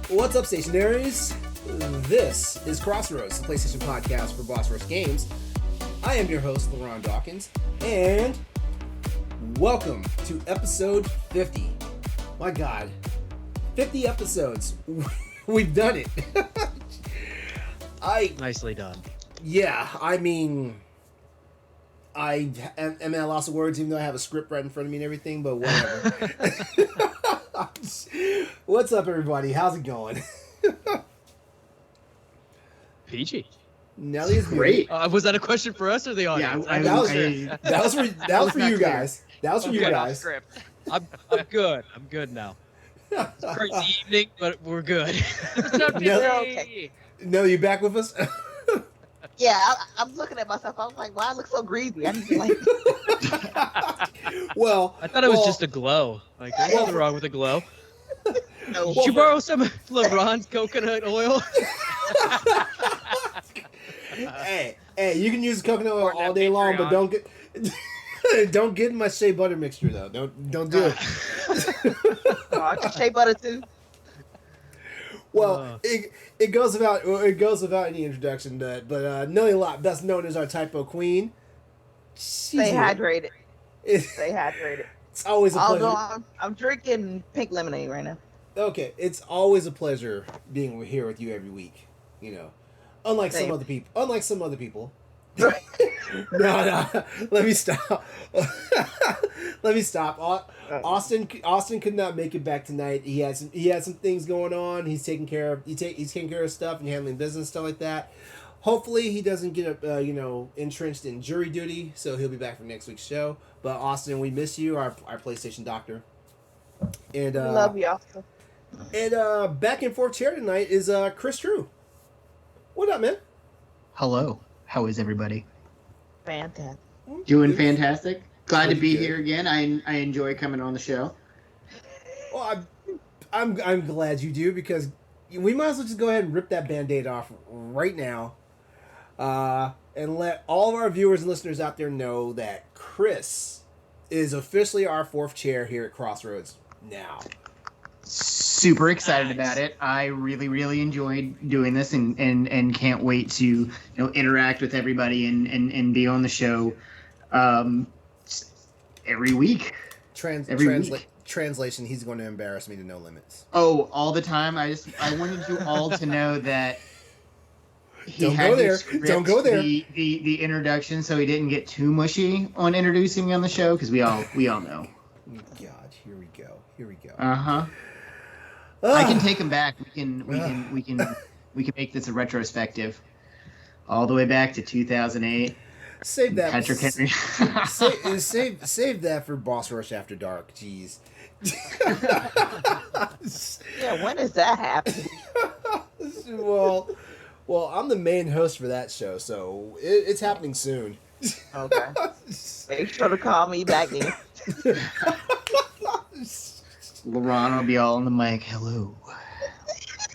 What's up, stationaries? This is Crossroads, the PlayStation podcast for Boss Rush Games. I am your host, LeRon Dawkins, and welcome to episode 50. My God, 50 episodes. We've done it. Nicely done. Yeah, I mean, I am at a loss of words, even though I have a script right in front of me and everything, but whatever. What's up, everybody? How's it going? PG. Nellie is great. Was that a question for us or the audience? Yeah, that was for you guys. That was for you guys. I'm good. I'm good now. It's a crazy evening, but we're good. Okay. Nellie, you back with us? Yeah, I'm looking at myself. I was like, "Why I look so greasy?" I need to like. Well, I thought it was just a glow. Like, there's nothing wrong with a glow. No, Did you borrow some of LeRon's coconut oil? hey, you can use coconut oil all day long, but don't get in my shea butter mixture though. Don't do it. Oh, I can shea butter too. Well, it goes without any introduction, but Nellie Lott, best known as our typo queen. Stay hydrated. Stay hydrated. It's always a pleasure. Although I'm drinking pink lemonade right now. Okay, it's always a pleasure being here with you every week. You know, unlike some other people. No. Let me stop. Austin could not make it back tonight. He had some things going on. He's taking care of stuff and handling business, stuff like that. Hopefully he doesn't get entrenched in jury duty, so he'll be back for next week's show. But Austin, we miss you, our PlayStation doctor. And love you, Austin. And back in fourth chair tonight is Chris Drew. What up, man? Hello. How is everybody? Fantastic. Doing fantastic. Glad to be good. here again. I enjoy coming on the show. Well, I'm glad you do, because we might as well just go ahead and rip that Band-Aid off right now, and let all of our viewers and listeners out there know that Chris is officially our fourth chair here at Crossroads now. Super excited about it. I really, really enjoyed doing this and can't wait to interact with everybody and be on the show every week. Translation, he's going to embarrass me to no limits. Oh, all the time. I wanted you all to know that he Don't had go there. to script Don't go there. The introduction so he didn't get too mushy on introducing me on the show, because we all know. God, here we go. Uh-huh. I can take him back. We can make this a retrospective, all the way back to 2008. Save that. Patrick Henry. save that for Boss Rush After Dark. Jeez. Yeah, when is that happening? well, I'm the main host for that show, so it's happening soon. Okay. Make sure to call me back in. LeRon will be all on the mic. Hello.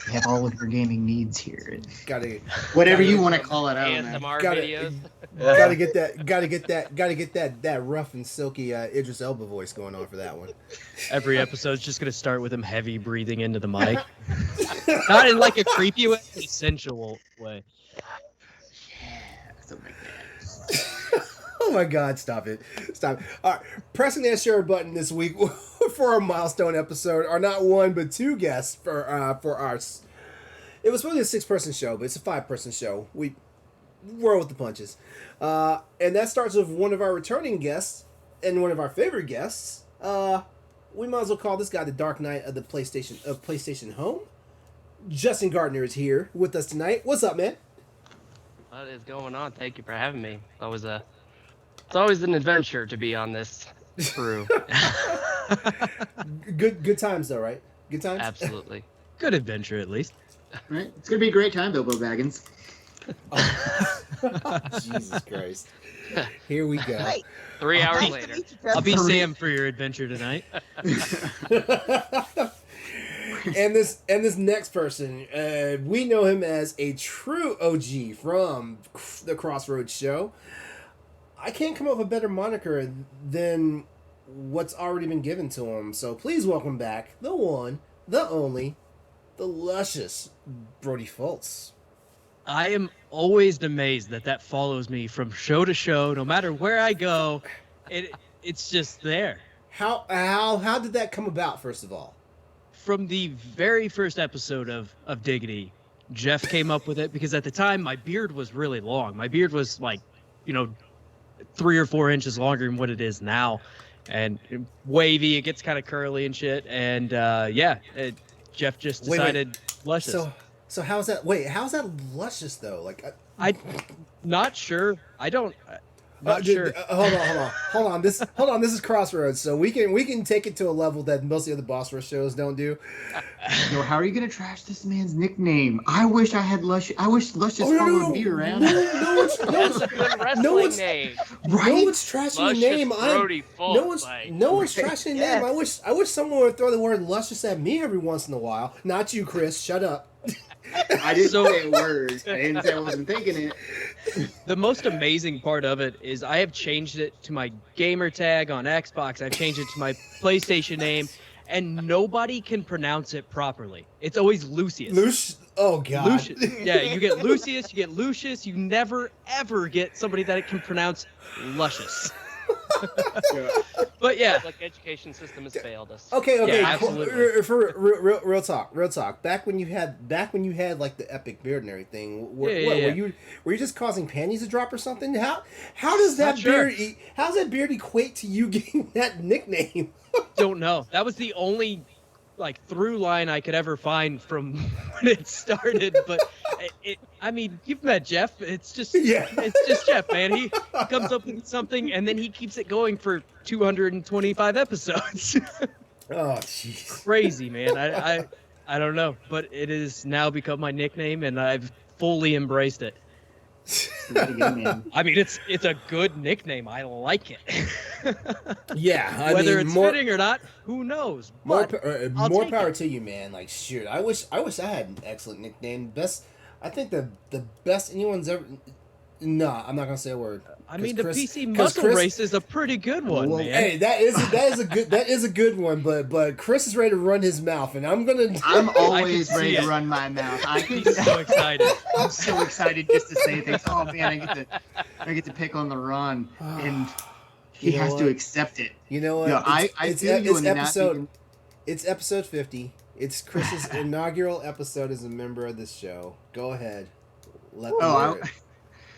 We have all of your gaming needs here. Whatever you want to call it out. ASMR videos. Gotta get that rough and silky Idris Elba voice going on for that one. Every episode's just going to start with him heavy breathing into the mic. Not in like a creepy way, but a sensual way. Something like that. Oh my God, stop it. All right, pressing that share button this week for our milestone episode are not one but two guests for our. It was really a 6-person show, but it's a 5-person show. We roll with the punches, and that starts with one of our returning guests and one of our favorite guests. We might as well call this guy the Dark Knight of the PlayStation Home. Justin Gardner is here with us tonight. What's up, man? What is going on? Thank you for having me. It's always an adventure to be on this crew. Good times though, right? Good times? Absolutely. Good adventure, at least. Right? It's going to be a great time, Bilbo Baggins. Oh. Jesus Christ. Here we go. Wait, 3 hours nice to later. meet you, I'll be Justin. Sam for your adventure tonight. And this next person, we know him as a true OG from the Crossroads show. I can't come up with a better moniker than what's already been given to him. So please welcome back the one, the only, the luscious Brody Fultz. I am always amazed that follows me from show to show, no matter where I go. It's just there. How did that come about? First of all, From the very first episode of Diggity, Jeff came up with it because at the time my beard was really long. My beard was like, 3 or 4 inches longer than what it is now, and wavy. It gets kind of curly and shit. And Jeff just decided luscious. So how's that? Wait, how's that luscious though? Like I'm not sure. I don't. Not sure. Hold on. This is Crossroads, so we can take it to a level that most of the other Boss Rush shows don't do. Yo, how are you gonna trash this man's nickname? I wish I had Luscious. I wish Luscious followed me around. That's a good wrestling name. Right? No one's trashing the name. Brody Fultz, No one's trashing the name. I wish someone would throw the word luscious at me every once in a while. Not you, Chris. Shut up. I didn't say a word. I didn't say I wasn't thinking it. The most amazing part of it is I have changed it to my gamer tag on Xbox. I've changed it to my PlayStation name, and nobody can pronounce it properly. It's always Lucius. Oh God. Lucius. Yeah, you get Lucius, you get Lucius. You never ever get somebody that can pronounce luscious. But yeah, Like education system has failed us. Okay. Yeah, absolutely. For real talk. Back when you had like the epic beard and everything, were you just causing panties to drop or something? How does that how's that beard equate to you getting that nickname? don't know. That was the only through line I could ever find from when it started. But I mean, you've met Jeff. It's just Jeff, man. He comes up with something and then he keeps it going for 225 episodes. Oh, jeez. Crazy, man. I don't know, but it has now become my nickname and I've fully embraced it. I mean, it's a good nickname. I like it. Yeah, whether it's fitting or not, who knows? More power to you, man. Like, shoot, I wish I had an excellent nickname. I think the best anyone's ever. No, I'm not gonna say a word. I mean, the PC muscle race is a pretty good one, man. Hey, that is a good one. But Chris is ready to run his mouth, and I'm always ready to run my mouth. I'm so excited. I'm so excited just to say things. Oh man, I get to pick on LeRon, and he has to accept it. You know what? It's episode 50. It's Chris's inaugural episode as a member of this show. Go ahead.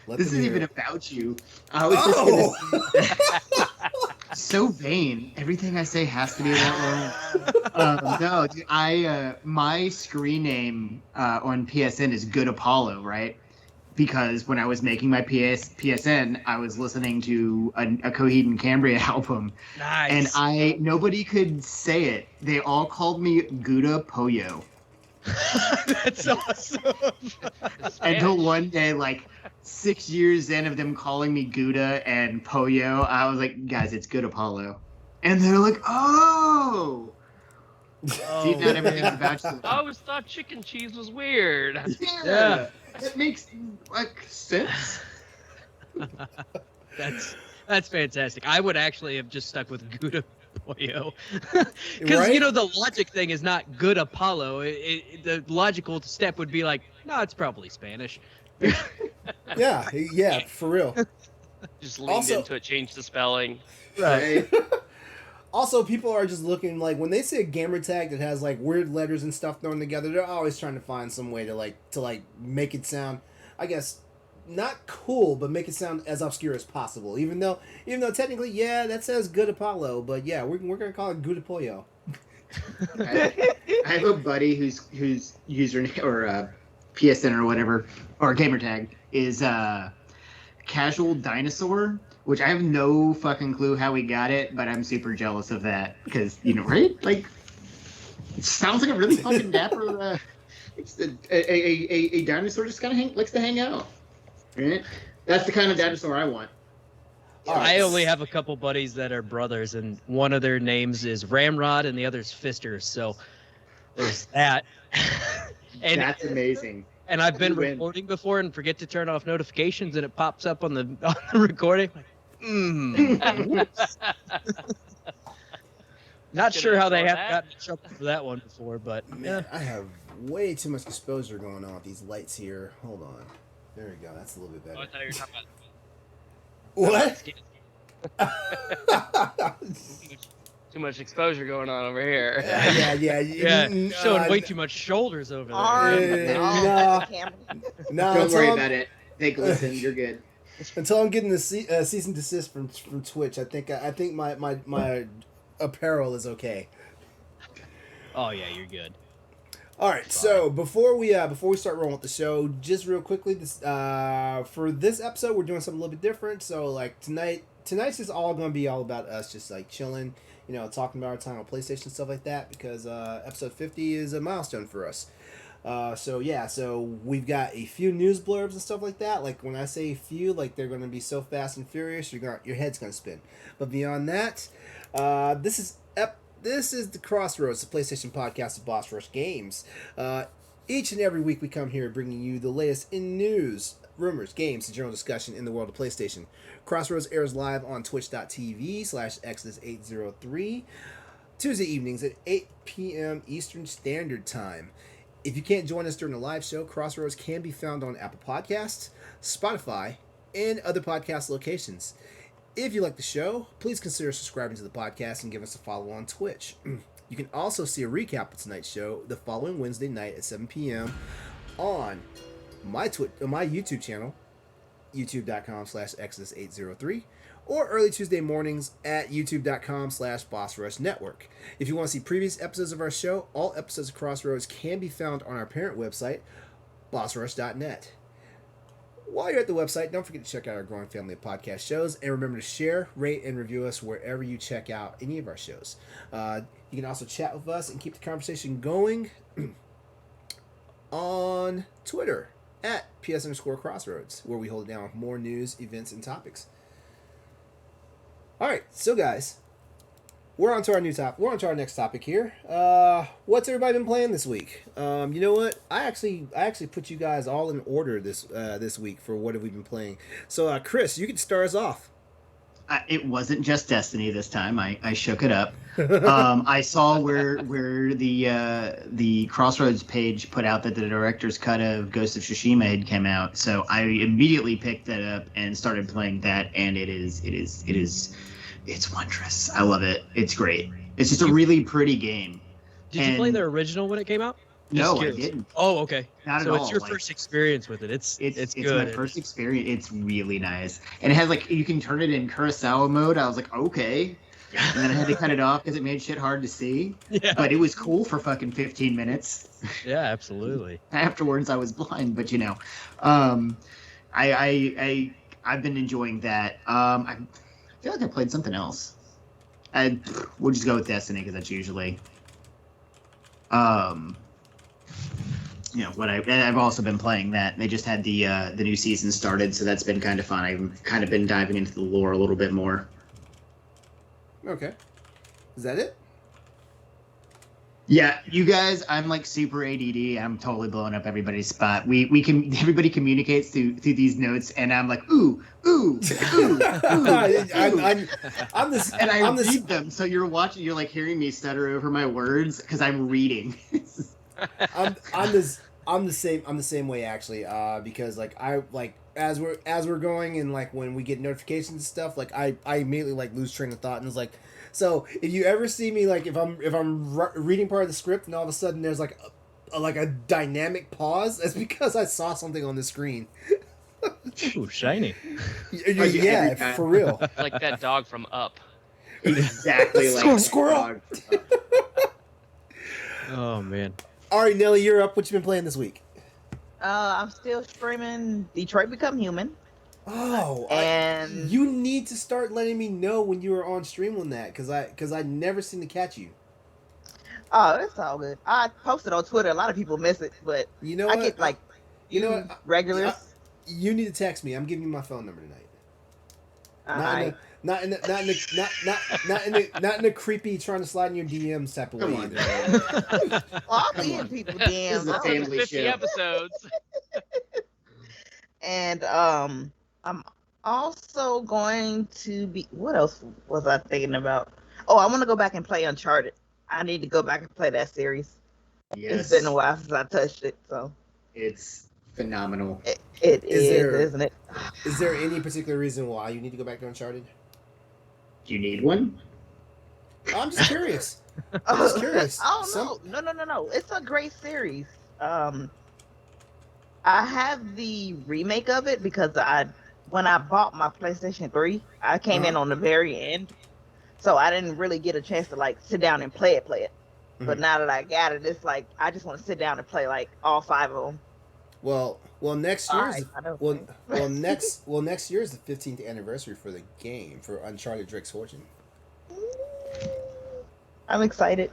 This isn't even about you. I was just gonna so vain. Everything I say has to be about Lauren. No, dude, my screen name on PSN is Good Apollo, right? Because when I was making my PSN, I was listening to a Coheed and Cambria album. Nice. And nobody could say it. They all called me Gouda Pollo. That's awesome. Until one day, 6 years in of them calling me Gouda and Pollo, I was like, guys, it's Good Apollo. And they're like, oh! See, not everything's about you. I always thought chicken cheese was weird. Yeah. It makes, sense. That's fantastic. I would actually have just stuck with Gouda Pollo. Because, Right? The logic thing is not Good Apollo. The logical step would be no, it's probably Spanish. Yeah, for real. Just leaned into it, changed the spelling. Right. Also, people are just looking when they see a gamer tag that has weird letters and stuff thrown together. They're always trying to find some way to make it sound, I guess, not cool, but make it sound as obscure as possible. Even though technically, yeah, that says Good Apollo, but yeah, we're gonna call it Good Pollo. I have a buddy whose username or PSN or whatever or gamer tag is Casual Dinosaur, which I have no fucking clue how he got it, but I'm super jealous of that because right? It sounds like a really fucking dapper. It's a dinosaur just kind of likes to hang out. Right? That's the kind of dinosaur I want. I only have a couple buddies that are brothers, and one of their names is Ramrod, and the other's Fister. So there's that. And that's amazing. And I've been recording before and forget to turn off notifications, and it pops up on the recording. Whoops. Not Just sure gonna how they ignore have that. gotten in trouble for that one before, but Man, I have way too much exposure going on with these lights here. Hold on. There we go. That's a little bit Oh, I better. thought you were talking about What? too much exposure going on over here. Yeah. yeah, showing way too much shoulders over there. Arms, nah. the camera. Nah, Don't worry until about it. They glisten. You're good. Until I'm getting the cease and desist from Twitch, I think my apparel is okay. Oh yeah, you're good. All right, so before we start rolling with the show, just real quickly, this for this episode we're doing something a little bit different. So like tonight's just all going to be all about us, just like chilling, talking about our time on PlayStation and stuff like that, because episode 50 is a milestone for us. So we've got a few news blurbs and stuff like that. Like when I say a few, like they're going to be so fast and furious, your head's going to spin. But beyond that, this is the Crossroads, the PlayStation podcast of Boss Rush Games. Each and every week we come here bringing you the latest in news, rumors, games, and general discussion in the world of PlayStation. Crossroads airs live on twitch.tv/Exodus803, Tuesday evenings at 8 p.m. Eastern Standard Time. If you can't join us during the live show, Crossroads can be found on Apple Podcasts, Spotify, and other podcast locations. If you like the show, please consider subscribing to the podcast and give us a follow on Twitch. You can also see a recap of tonight's show the following Wednesday night at 7 p.m. on my YouTube channel, youtube.com/Exodus803, or early Tuesday mornings at youtube.com/BossRushNetwork. If you want to see previous episodes of our show, all episodes of Crossroads can be found on our parent website, bossrush.net. While you're at the website, don't forget to check out our growing family of podcast shows, and remember to share, rate, and review us wherever you check out any of our shows. You can also chat with us and keep the conversation going on Twitter at @PS_Crossroads, where we hold it down with more news, events, and topics. All right, so guys, we're on to our next topic here. What's everybody been playing this week? You know what? I actually put you guys all in order this week for what have we been playing. So, Chris, you can start us off. It wasn't just Destiny this time. I shook it up. I saw where the Crossroads page put out that the director's cut of Ghost of Tsushima had come out. So I immediately picked that up and started playing that, and it's wondrous. I love it. It's great. It's just a really pretty game. Did you play the original when it came out? No, I didn't. Oh, okay. Not so at all. it's your first experience with it. It's good. My first experience. It's really nice, and it has you can turn it in Kurosawa mode. I was like, okay, and then I had to cut it off because it made shit hard to see. Yeah. But it was cool for fucking 15 minutes. Yeah, absolutely. Afterwards, I was blind, but I've been enjoying that. I feel like I played something else. We'll just go with Destiny because that's usually. I've also been playing that. They just had the new season started, so that's been kind of fun. I've kind of been diving into the lore a little bit more. Okay. Is that it? Yeah, you guys, I'm super ADD. I'm totally blowing up everybody's spot. Everybody communicates through these notes, and I'm like, ooh. I'm this, and I read them. So you're hearing me stutter over my words because I'm reading. I'm the same way actually, because as we're going and when we get notifications and stuff, I immediately lose train of thought, and it's so if you ever see me if I'm reading part of the script and all of a sudden there's a dynamic pause, that's because I saw something on the screen. Ooh, shiny. Yeah, for real. Like that dog from Up. Exactly like Squirrel. Oh man. All right, Nellie, you're up. What you been playing this week? I'm still streaming Detroit Become Human. Oh, and you need to start letting me know when you are on stream on that, because I never seem to catch you. Oh, it's all good. I posted on Twitter. A lot of people miss it, but you know I what? get regulars. You need to text me. I'm giving you my phone number tonight. Not in the creepy trying to slide in your DMs type of way. Well, I'll be in people's DMs. This is a family 50 show. episodes. And I'm also going to be. What else was I thinking about? Oh, Oh, I want to go back and play Uncharted. I need to go back and play that series. Yes, It's been a while since I touched it, so it's phenomenal. it Is is, there- isn't it? Is there any particular reason why you need to go back to Uncharted? Do you need one? I'm just curious. I'm just curious. Oh no! It's a great series. I have the remake of it because when I bought my PlayStation 3, I came in on the very end, so I didn't really get a chance to like sit down and play it. But Mhm. now that I got it, it's like I just want to sit down and play like all 5 of them. Well, next year is I know. next year is the 15th anniversary for the game for Uncharted Drake's Fortune. I'm excited.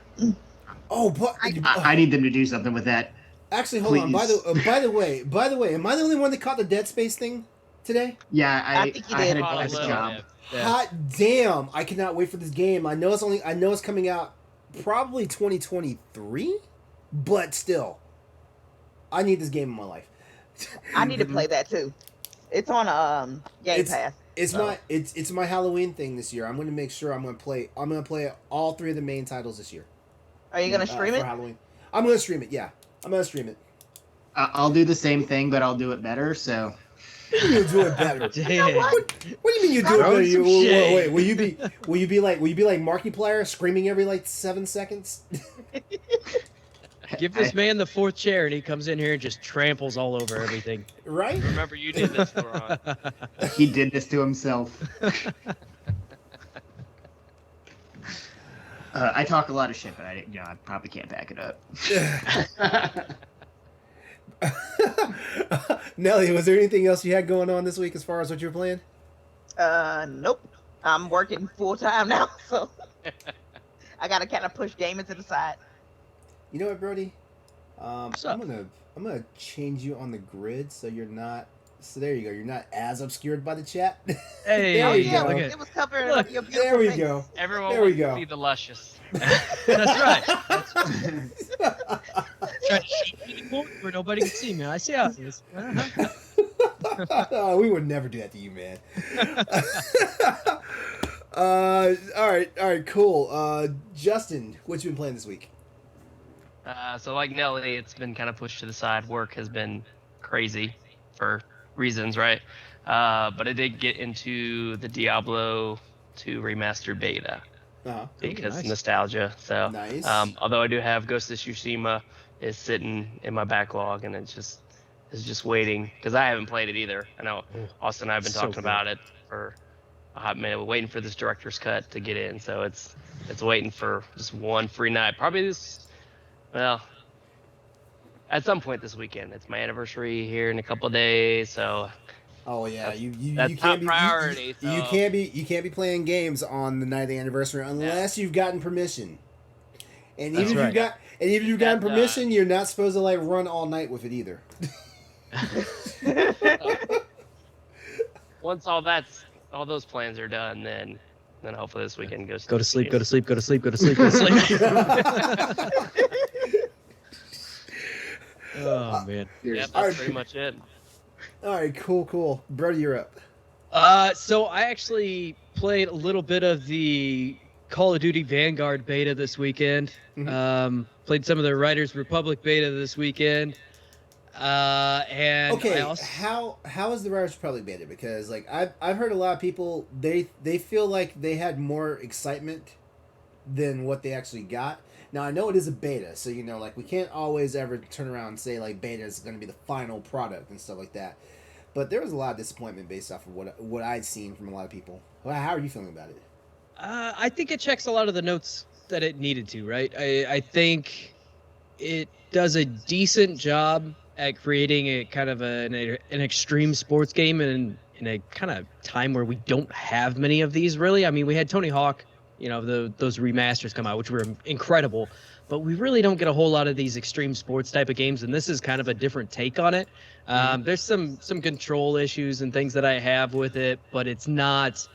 Oh, but I need them to do something with that. actually, hold on. By Please. the way, am I the only one that caught the Dead Space thing today? Yeah, I think you I had did. a Oh, nice little job. bit. Yeah. Hot damn! I cannot wait for this game. I know it's coming out probably 2023, but still, I need this game in my life. I need to play that too. It's on Game It's- Pass. It's Oh. not. It's my Halloween thing this year. I'm going to make sure I'm going to play all 3 of the main titles this year. Are you gonna stream for it? Halloween. I'm going to stream it. Yeah, I'm going to stream it. I'll do the same thing, but I'll do it better. So You'll do it better. Damn. What do you mean you do it Throw better? some Wait, shade. will you be like Markiplier screaming every like 7 seconds? Give this man the 4th chair, and he comes in here and just tramples all over everything. Right? Remember, you did this, LeRon. he did this to himself. I talk a lot of shit, but I probably can't back it up. Nelly, was there anything else you had going on this week as far as what you were playing? Nope. I'm working full time now, so I gotta kind of push gaming to the side. You know what, Brody? What's I'm up? gonna change you on the grid so you're not. So there you go. You're not as obscured by the chat. Hey, There we Yeah, go. look it was covering Look, your beautiful There we face. go. Everyone There we wants go. to see the luscious. That's right. Trying to shoot me in the corner where nobody can see me. I see how it is. Oh, we would never do that to you, man. All right, cool. Justin, what you been playing this week? So like Nelly, it's been kind of pushed to the side. Work has been crazy for reasons, right? But I did get into the Diablo 2 remastered beta Uh-huh. because nice. nostalgia. So, Nice. although I do have Ghost of Tsushima is sitting in my backlog, and it's just waiting because I haven't played it either. I know Austin and I have been So talking good. about it for a hot minute. We're waiting for this director's cut to get in, so it's waiting for just one free night. Probably at some point this weekend. It's my anniversary here in a couple of days, so Oh yeah, That's- you that's can't top be priority, You so- can't be playing games on the night of the anniversary unless you've gotten permission. And That's even right. if you've gotten That, permission, you're not supposed to like run all night with it either. once all those plans are done, then hopefully this weekend goes. Go to sleep, go to sleep, go to sleep, go to sleep, go to sleep. Oh, man. Yep, All right. that's pretty much it. All right, cool. Brody, you're up. So I actually played a little bit of the Call of Duty Vanguard beta this weekend. Mhm. Played some of the Riders Republic beta this weekend. And Okay, I also, how is the Riders Republic beta? Because like I've heard a lot of people they feel like they had more excitement than what they actually got. Now I know it is a beta, so like we can't always ever turn around and say like beta is going to be the final product and stuff like that. But there was a lot of disappointment based off of what I'd seen from a lot of people. Well, how are you feeling about it? I think it checks a lot of the notes that it needed to, right? I think it does a decent job at creating a kind of an extreme sports game in a kind of time where we don't have many of these, really. I mean, we had Tony Hawk, those remasters come out, which were incredible, but we really don't get a whole lot of these extreme sports type of games, and this is kind of a different take on it. There's some control issues and things that I have with it, but it's not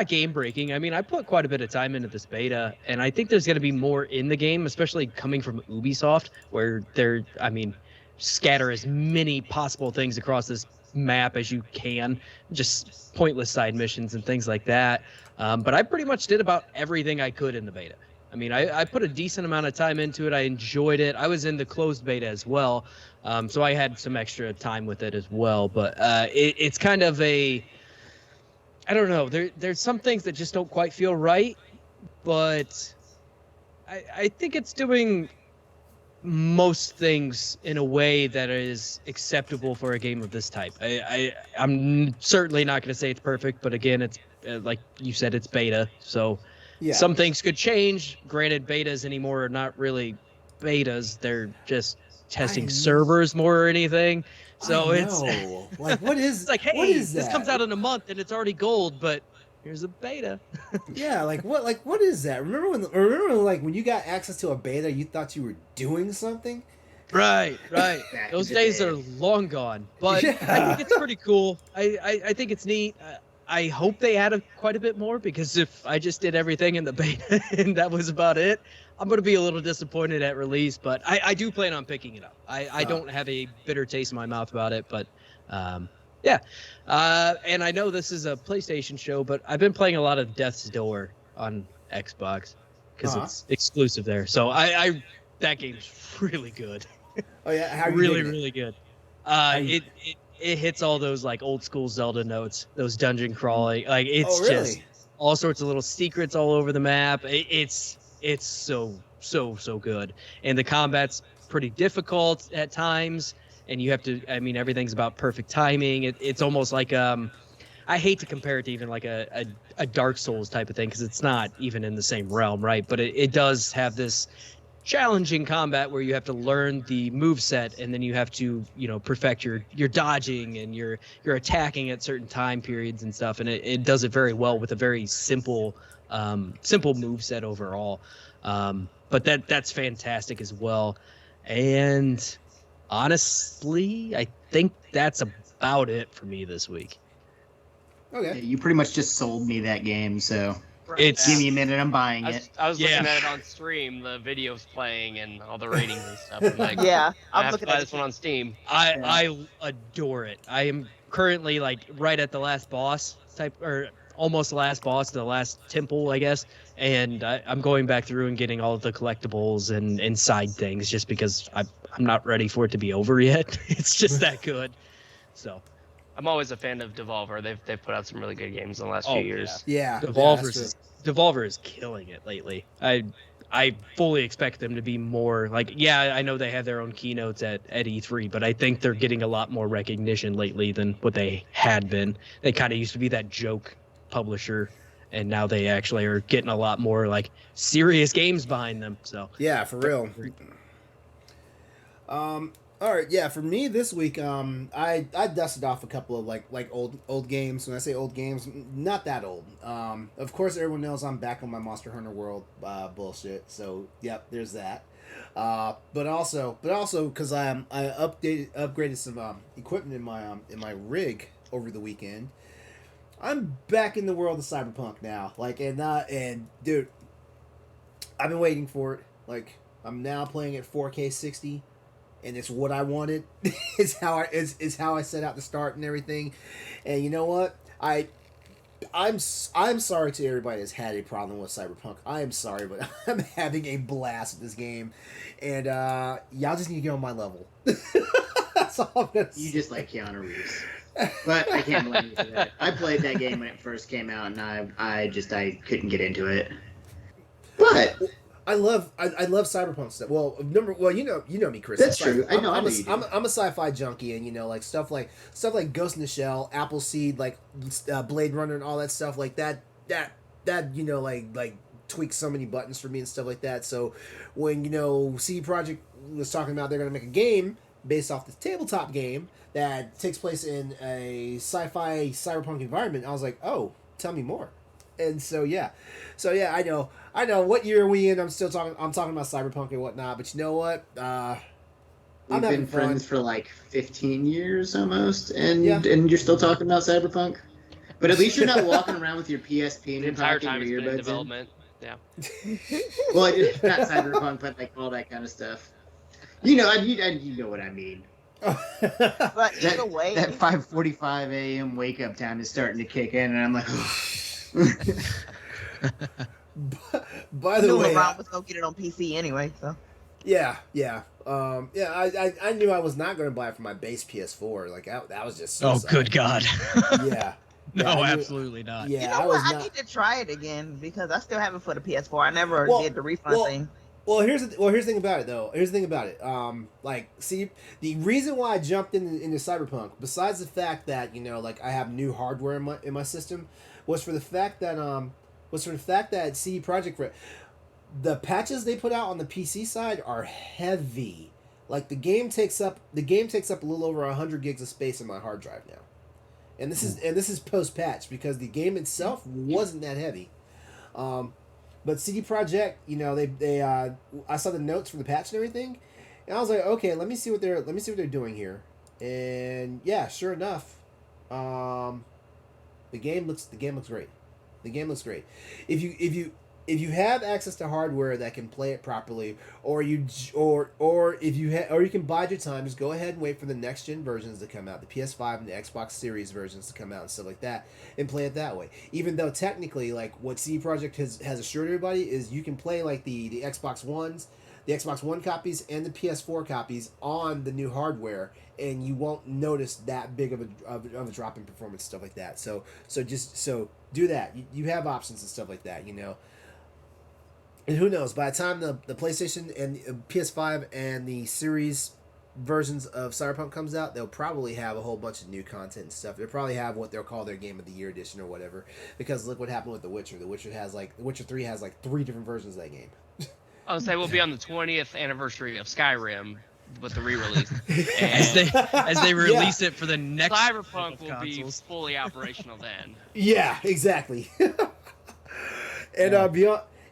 game breaking. I mean, I put quite a bit of time into this beta, and I think there's going to be more in the game, especially coming from Ubisoft, where scatter as many possible things across this map as you can, just pointless side missions and things like that. But I pretty much did about everything I could in the beta. I mean, I put a decent amount of time into it. I enjoyed it. I was in the closed beta as well, so I had some extra time with it as well. But it's kind of I don't know. There's some things that just don't quite feel right, but I think it's doing most things in a way that is acceptable for a game of this type. I'm certainly not going to say it's perfect, but again, it's like you said, it's beta, so Yeah. some things could change. Granted, betas anymore are not really betas; they're just testing servers more or anything. So it's like, what is it's like, hey, what is this that? comes out in a month and it's already gold, but here's a beta. Yeah, like what is that? Remember when you got access to a beta, you thought you were doing something? Right. Back Those in the days day. are long gone, but Yeah. I think it's pretty cool. I think it's neat. I hope they add quite a bit more, because if I just did everything in the beta and that was about it, I'm going to be a little disappointed at release, but I do plan on picking it up. I don't have a bitter taste in my mouth about it, but yeah. And I know this is a PlayStation show, but I've been playing a lot of Death's Door on Xbox because it's exclusive there. So I that game's really good. Oh yeah, how are you really, digging it? really good. you- It hits all those like old school Zelda notes, those dungeon crawling. Like it's Oh, really? just all sorts of little secrets all over the map. It's so good, and the combat's pretty difficult at times. And you have to, I mean, everything's about perfect timing. It's almost like I hate to compare it to even like a Dark Souls type of thing, because it's not even in the same realm, right? But it does have this challenging combat where you have to learn the move set, and then you have to, you know, perfect your dodging and your attacking at certain time periods and stuff. And it does it very well with a very simple move set overall. But that's fantastic as well. And honestly, I think that's about it for me this week. Okay. You pretty much just sold me that game, so It's give me a minute, I'm buying I it. was, I was Yeah. looking at it on stream, the videos playing and all the ratings and stuff. I'm like, Yeah, I I'm have to looking buy at this one on Steam. I adore it. I am currently like right at the last boss type, or almost the last boss, the last temple, I guess. And I'm going back through and getting all of the collectibles and side things, just because I'm not ready for it to be over yet. It's just that good. So I'm always a fan of Devolver. They've put out some really good games in the last few years. Yeah. Devolver is killing it lately. I fully expect them to be more like, yeah, I know they have their own keynotes at E3, but I think they're getting a lot more recognition lately than what they had been. They kind of used to be that joke publisher, and now they actually are getting a lot more like serious games behind them. So Yeah, for real. All right, yeah, for me this week, I dusted off a couple of like old games. When I say old games, not that old. Of course, everyone knows I'm back on my Monster Hunter World bullshit. So yep, there's that. But also because I upgraded some equipment in my rig over the weekend. I'm back in the world of Cyberpunk now. Like and dude, I've been waiting for it. Like I'm now playing at 4K 60. And it's what I wanted. It's how I set out to start and everything. And you know what? I'm sorry to everybody that's had a problem with Cyberpunk. I am sorry, but I'm having a blast with this game, and y'all just need to get on my level. That's all I'm gonna say. You just like Keanu Reeves. But I can't blame you for that. I played that game when it first came out, and I couldn't get into it. But I love cyberpunk stuff. Well, you know me, Chris. That's true. I know you do. I'm a sci-fi junkie, and you know, like stuff like Ghost in the Shell, Appleseed, like Blade Runner, and all that stuff like that. That you know, like tweaks so many buttons for me and stuff like that. So when CD Projekt was talking about they're gonna make a game based off this tabletop game that takes place in a sci-fi cyberpunk environment, I was like, oh, tell me more. And so yeah, I know. What year are we in? I'm talking about Cyberpunk and whatnot. But you know what? I'm we've having been fun. friends for like 15 years almost, and Yeah. and you're still talking about Cyberpunk. But at least you're not walking around with your PSP in The your entire pocket, time it's your been in earbuds in. development. Yeah. Well, not Cyberpunk, but like all that kind of stuff. You know what I mean. But either way, that 5:45 a.m. wake up time is starting to kick in, and I'm like, by the way, LeRon was gonna get it on PC anyway, so. yeah. I knew I was not going to buy it for my base PS4. Like that was just. Oh, suicide. good God. Yeah. No, I knew- absolutely not. Yeah, You know I what? was I not. need to try it again because I still have it for the PS4. I never Well- did the refund thing. Well, here's the thing about it though. Here's the thing about it. Like, see, the reason why I jumped into Cyberpunk, besides the fact that like I have new hardware in my system, was for the fact that CD Projekt Red, the patches they put out on the PC side are heavy. Like the game takes up a little over 100 gigs of space in my hard drive now, and this is post patch because the game itself wasn't that heavy. But CD Projekt, they I saw the notes from the patch and everything, and I was like, okay, let me see what they're doing here, and yeah, sure enough, the game looks great. The game looks great. If you have access to hardware that can play it properly, or you can bide your time, just go ahead and wait for the next gen versions to come out, the PS5 and the Xbox Series versions to come out and stuff like that, and play it that way. Even though technically, like what CD Projekt has assured everybody is you can play like the Xbox Ones, the Xbox One copies, and the PS4 copies on the new hardware, and you won't notice that big of a drop in performance, stuff like that. So do that. You have options and stuff like that, And who knows? By the time the PlayStation and the PS5 and the Series versions of Cyberpunk comes out, they'll probably have a whole bunch of new content and stuff. They'll probably have what they'll call their Game of the Year edition or whatever. Because look what happened with The Witcher. The Witcher 3 has like 3 different versions of that game. I would say we'll be on the 20th anniversary of Skyrim with the re-release. As they release it for the next Cyberpunk will consoles. be fully operational then. Yeah, exactly.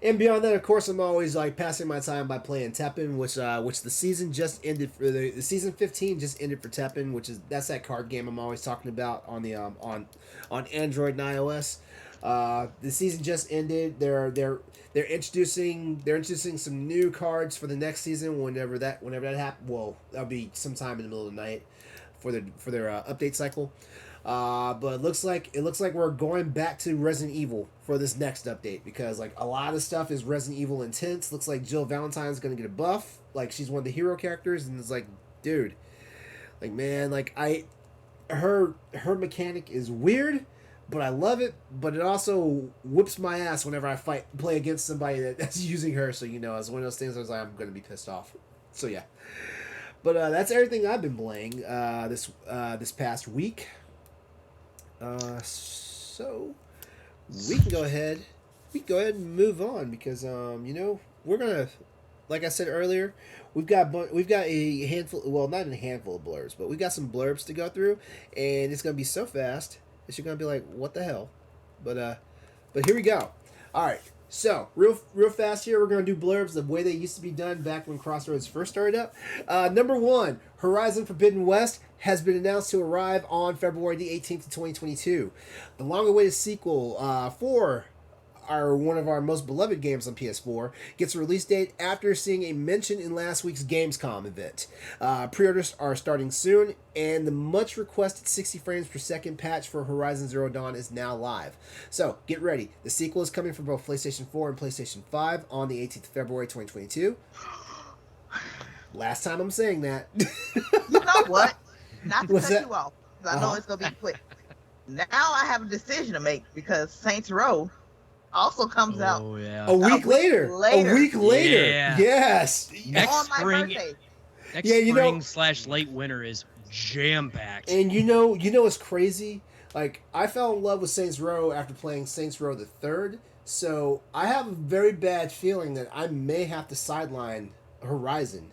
And beyond that, of course, I'm always like passing my time by playing Teppen, which the season just ended for the season 15 just ended for Teppen, that's that card game I'm always talking about on the on Android and iOS. The season just ended. They're introducing some new cards for the next season whenever that happens. Well, that'll be sometime in the middle of the night for their update cycle. But it looks like we're going back to Resident Evil for this next update because like a lot of stuff is Resident Evil intense. Looks like Jill Valentine's gonna get a buff. Like she's one of the hero characters, and it's like, dude, like man, like her mechanic is weird, but I love it. But it also whips my ass whenever I play against somebody that's using her. So it's one of those things I was like, I'm gonna be pissed off. So yeah. But that's everything I've been playing this past week. So we can go ahead and move on because we're gonna, like I said earlier, we've got a handful, well, not a handful of blurbs, but we've got some blurbs to go through, and it's gonna be so fast that you're gonna be like, what the hell? But here we go. All right. So, real fast here, we're going to do blurbs the way they used to be done back when Crossroads first started up. Number 1, Horizon Forbidden West has been announced to arrive on February the 18th of 2022. The long-awaited sequel for one of our most beloved games on PS4 gets a release date after seeing a mention in last week's Gamescom event. Pre-orders are starting soon, and the much-requested 60 frames per second patch for Horizon Zero Dawn is now live. So, get ready. The sequel is coming for both PlayStation 4 and PlayStation 5 on the 18th of February 2022. Last time I'm saying that. You know what? Not to What's cut that? you off, 'cause I know it's going to be quick. Now I have a decision to make because Saints Row also comes out Oh yeah. A week later. later. A week later. Yeah. Yes. Next on my spring- birthday. Next Yeah, spring/late winter is jam packed. And you know what's crazy? Like, I fell in love with Saints Row after playing Saints Row the Third, so I have a very bad feeling that I may have to sideline Horizon.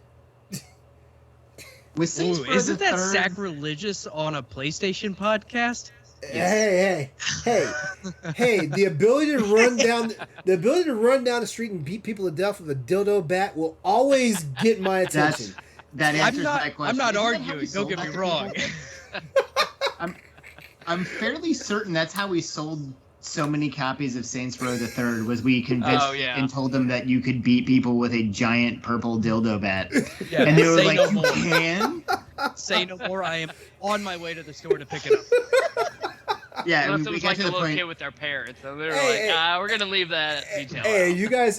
with Saints Ooh, Row isn't the that third, sacrilegious on a PlayStation podcast? Hey! The ability to run down the street and beat people to death with a dildo bat will always get my attention. That answers my I'm question. not Isn't that how we arguing. Don't sold get that me to wrong. people? I'm fairly certain that's how we sold so many copies of Saints Row the Third. Was we convinced and told them that you could beat people with a giant purple dildo bat, Yeah, and they were say like, no "You more. can." Say no more. I am on my way to the store to pick it up. Yeah, Unless and it we was got like to a the little point. kid with their parents, and they're Hey, like, we're gonna leave that detail Hey, out.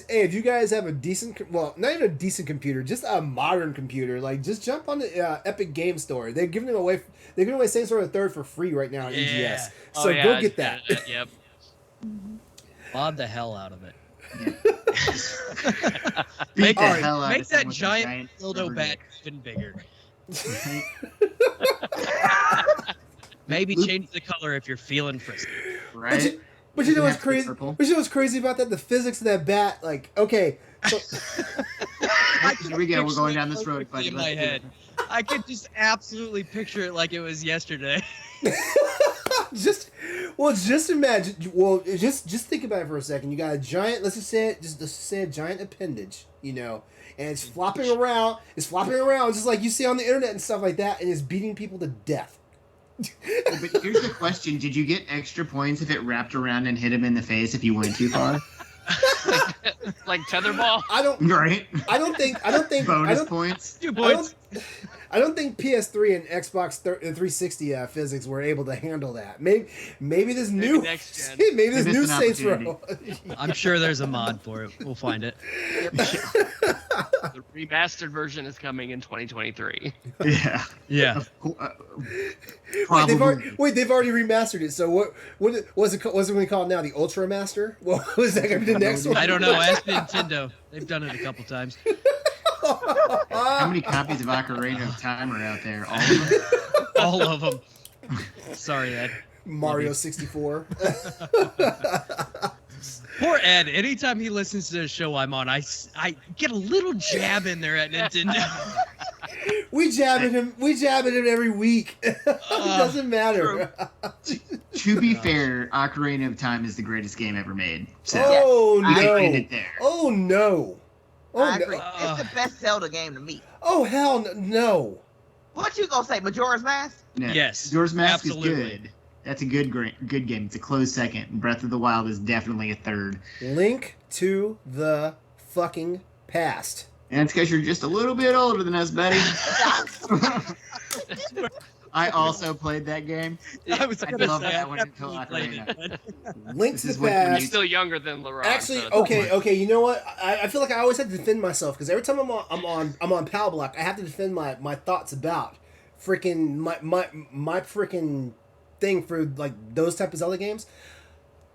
if you guys have a decent, well, not even a decent computer, just a modern computer, like just jump on the Epic Game Store. They're giving them away. They're giving away Saints Row the Third for free right now on EGS. So yeah, go I get just that. added it, Yep. Mod the hell out of it. Beat the Alright, hell out Make of someone that with a giant dildo rubber bat dick. even bigger. Right? Maybe Luke- change the color if you're feeling frisky. Right? But you know Doesn't what's have to be crazy? purple. But you know what's crazy about that? The physics of that bat. Like, okay, so Here we go. We're going down this Picture it road, buddy. in my Let's do head. it. I could just absolutely picture it like it was yesterday. just imagine. Well, just think about it for a second. You got a giant. Let's just say a giant appendage. You know, and it's flopping around. It's flopping around just like you see on the internet and stuff like that, and it's beating people to death. Well, but here's the question: did you get extra points if it wrapped around and hit him in the face if you went too far? Like tetherball. I don't. Right? I don't think. Bonus points. 2 I points. I don't think PS3 and Xbox 360 physics were able to handle that. Maybe this Maybe new next gen. maybe this They new missed an Saints Row. I'm sure there's a mod for it. We'll find it. The remastered version is coming in 2023. Yeah. Yeah. Wait, they've already remastered it. So what was it going to be called now? The Ultra Master? What was that going to be the next one? I don't know. Ask Nintendo. They've done it a couple times. How many copies of Ocarina of Time are out there? All of them? All of them. Sorry, Ed. Mario 64. Poor Ed. Anytime he listens to the show I'm on, I get a little jab in there at Nintendo. We jab at him every week. It doesn't matter. To be fair, Ocarina of Time is the greatest game ever made. So Oh I no! end it there. Oh no! Oh I agree. no! It's the best Zelda game to me. Oh hell no! What you gonna say, Majora's Mask? No. Yes, Yours Mask absolutely. is good. That's a good game. It's a close second. Breath of the Wild is definitely a third. Link to the fucking past. And it's because you're just a little bit older than us, buddy. I also played that game. I was I gonna love say that I one until definitely played Ocarina. it. Link This to is the what- when You're past. still younger than LeRon. Actually, so it's okay. You know what? I feel like I always have to defend myself because every time I'm on Pal Block, I have to defend my thoughts about freaking my freaking thing for like those type of Zelda games.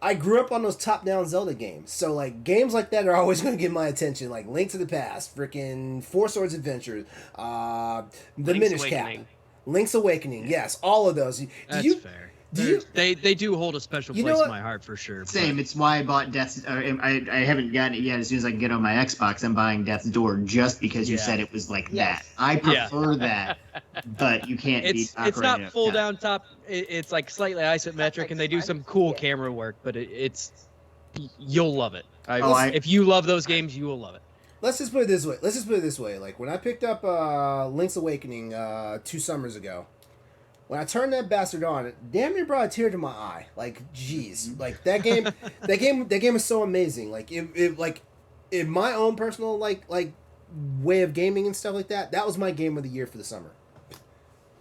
I grew up on those top-down Zelda games, so like games like that are always going to get my attention. Like Link to the Past, freaking Four Swords Adventure, the Link's Minish Cap, Awakening. Link's Awakening. Yes, all of those. That's fair. do you- They do hold a special You know place what? in my heart for sure. but- Same. It's why I bought Death's. I haven't gotten it yet. As soon as I can get on my Xbox, I'm buying Death's Door just because you Yeah. said it was like Yes. that. I Yeah. prefer that, but you can't beat It's Ocarina not of full Time. down top. It's like slightly isometric, and they do some cool camera work. But it's you'll love it. If you love those games, you will love it. Let's just put it this way. Like when I picked up Link's Awakening 2 summers ago, when I turned that bastard on, it damn near brought a tear to my eye. Like, jeez, like that game is so amazing. Like it like in my own personal like way of gaming and stuff like that. That was my game of the year for the summer.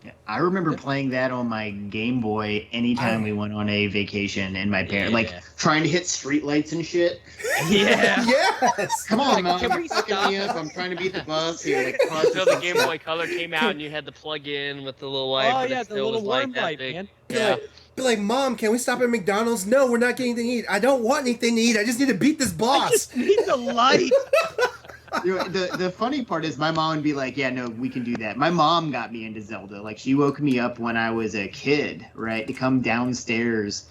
Yeah, I remember playing that on my Game Boy anytime we went on a vacation, and my parents like Yeah. trying to hit streetlights and shit. Yeah. Yes. Come on, mom, Can you're we fucking stop? me up. I'm trying to beat the bus here. Like, Until the Game Boy Color came out and you had to plug in with the little light. Oh but yeah, it the still little was like worm that light, big. man. Yeah. Be like, Mom, can we stop at McDonald's? No, we're not getting anything to eat. I don't want anything to eat. I just need to beat this I boss. just need the light. You know, the funny part is my mom would be like, yeah, no, we can do that. My mom got me into Zelda. Like, she woke me up when I was a kid, right, to come downstairs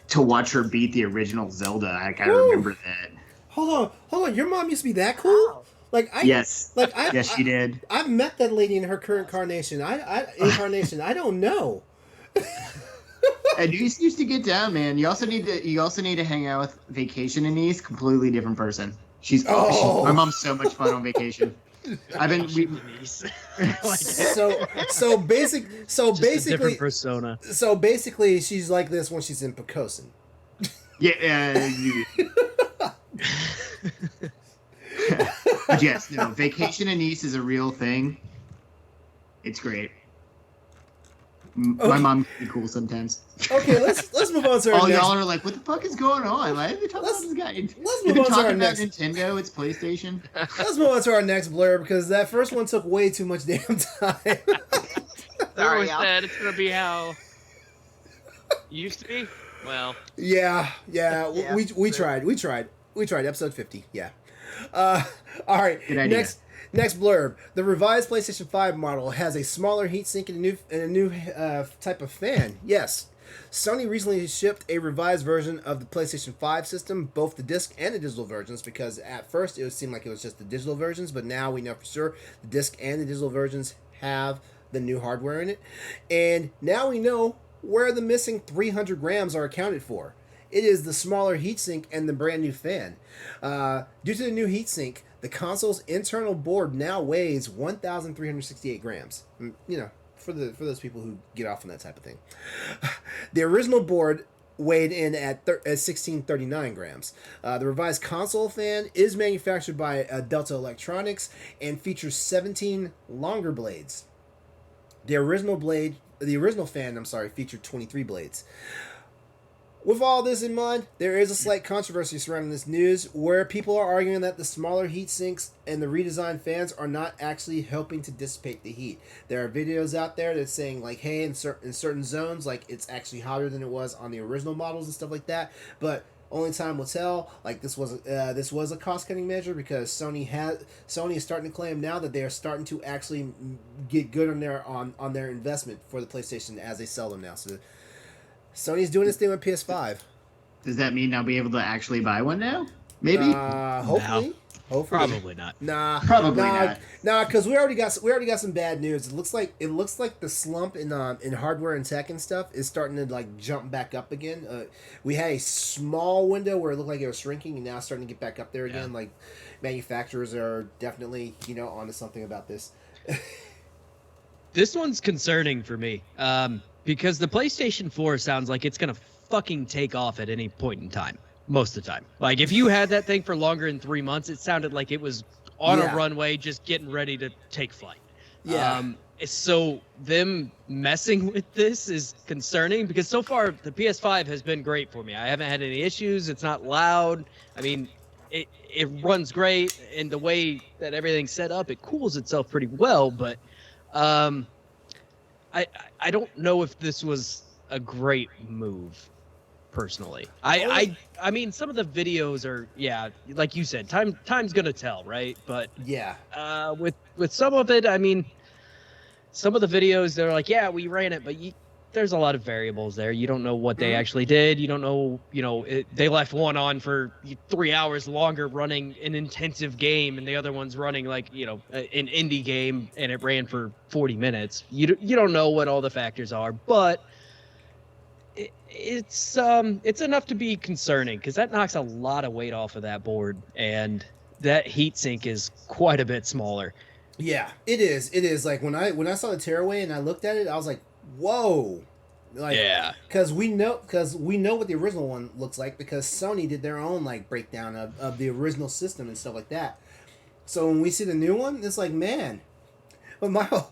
to watch her beat the original Zelda. Like, I Woo. remember that. Hold on. Your mom used to be that cool? Like Yes. Yes, She did. I've met that lady in her current incarnation. I don't know. And you used to get down, man. You also need to hang out with Vacation Anise, completely different person. Oh. My mom's so much fun on vacation. So basically different persona. so basically she's like this when she's in Picosin. Yeah. But yes, no, Vacation Anise is a real thing. It's great. My mom can be cool sometimes. Okay, let's move on to our All next. y'all are like, what the fuck is going on? Why are they talking about this guy? Let's They've move been on to our talking about next. Nintendo. It's PlayStation. Let's move on to our next blurb because that first one took way too much damn time. We Sorry, always y'all. said it's gonna be how it used to be. Well, Yeah. Yeah, We tried. Episode 50. Yeah. All right. Good idea. Next blurb. The revised PlayStation 5 model has a smaller heatsink and a new type of fan. Yes. Sony recently shipped a revised version of the PlayStation 5 system, both the disc and the digital versions, because at first it seemed like it was just the digital versions, but now we know for sure the disc and the digital versions have the new hardware in it. And now we know where the missing 300 grams are accounted for. It is the smaller heatsink and the brand new fan. Due to the new heatsink, the console's internal board now weighs 1,368 grams. You know, for those people who get off on that type of thing. The original board weighed in at 1639 grams. The revised console fan is manufactured by Delta Electronics and features 17 longer blades. The original fan, featured 23 blades. With all this in mind, there is a slight controversy surrounding this news where people are arguing that the smaller heat sinks and the redesigned fans are not actually helping to dissipate the heat. There are videos out there that's saying like, hey, in certain zones, like it's actually hotter than it was on the original models and stuff like that. But only time will tell. Like this was a cost cutting measure because Sony is starting to claim now that they are starting to actually get good on their investment for the PlayStation as they sell them now. So Sony's doing this thing with PS5. Does that mean I'll be able to actually buy one now? Maybe. Hopefully. No. Hopefully. Probably not. Probably not. Nah, because we already got some bad news. It looks like the slump in hardware and tech and stuff is starting to like jump back up again. We had a small window where it looked like it was shrinking, and now it's starting to get back up there again. Yeah. Like manufacturers are definitely onto something about this. This one's concerning for me. Because the PlayStation 4 sounds like it's going to fucking take off at any point in time. Most of the time. Like, if you had that thing for longer than 3 months, it sounded like it was on a runway just getting ready to take flight. Yeah. So them messing with this is concerning because so far the PS5 has been great for me. I haven't had any issues. It's not loud. I mean, it runs great. And the way that everything's set up, it cools itself pretty well. But I don't know if this was a great move, personally. I mean, some of the videos are, like you said, time's gonna tell, right? But Yeah. With some of it, I mean, some of the videos they're like, yeah, we ran it, but there's a lot of variables there. You don't know what they actually did. You don't know, they left one on for 3 hours longer running an intensive game, and the other one's running like, an indie game, and it ran for 40 minutes. You don't know what all the factors are, but it's enough to be concerning because that knocks a lot of weight off of that board, and that heatsink is quite a bit smaller. Yeah, it is. It is. Like when I saw the tearaway and I looked at it, I was like, whoa. Like, yeah, because we know what the original one looks like because Sony did their own like breakdown of the original system and stuff like that. So when we see the new one, it's like, man, but my whole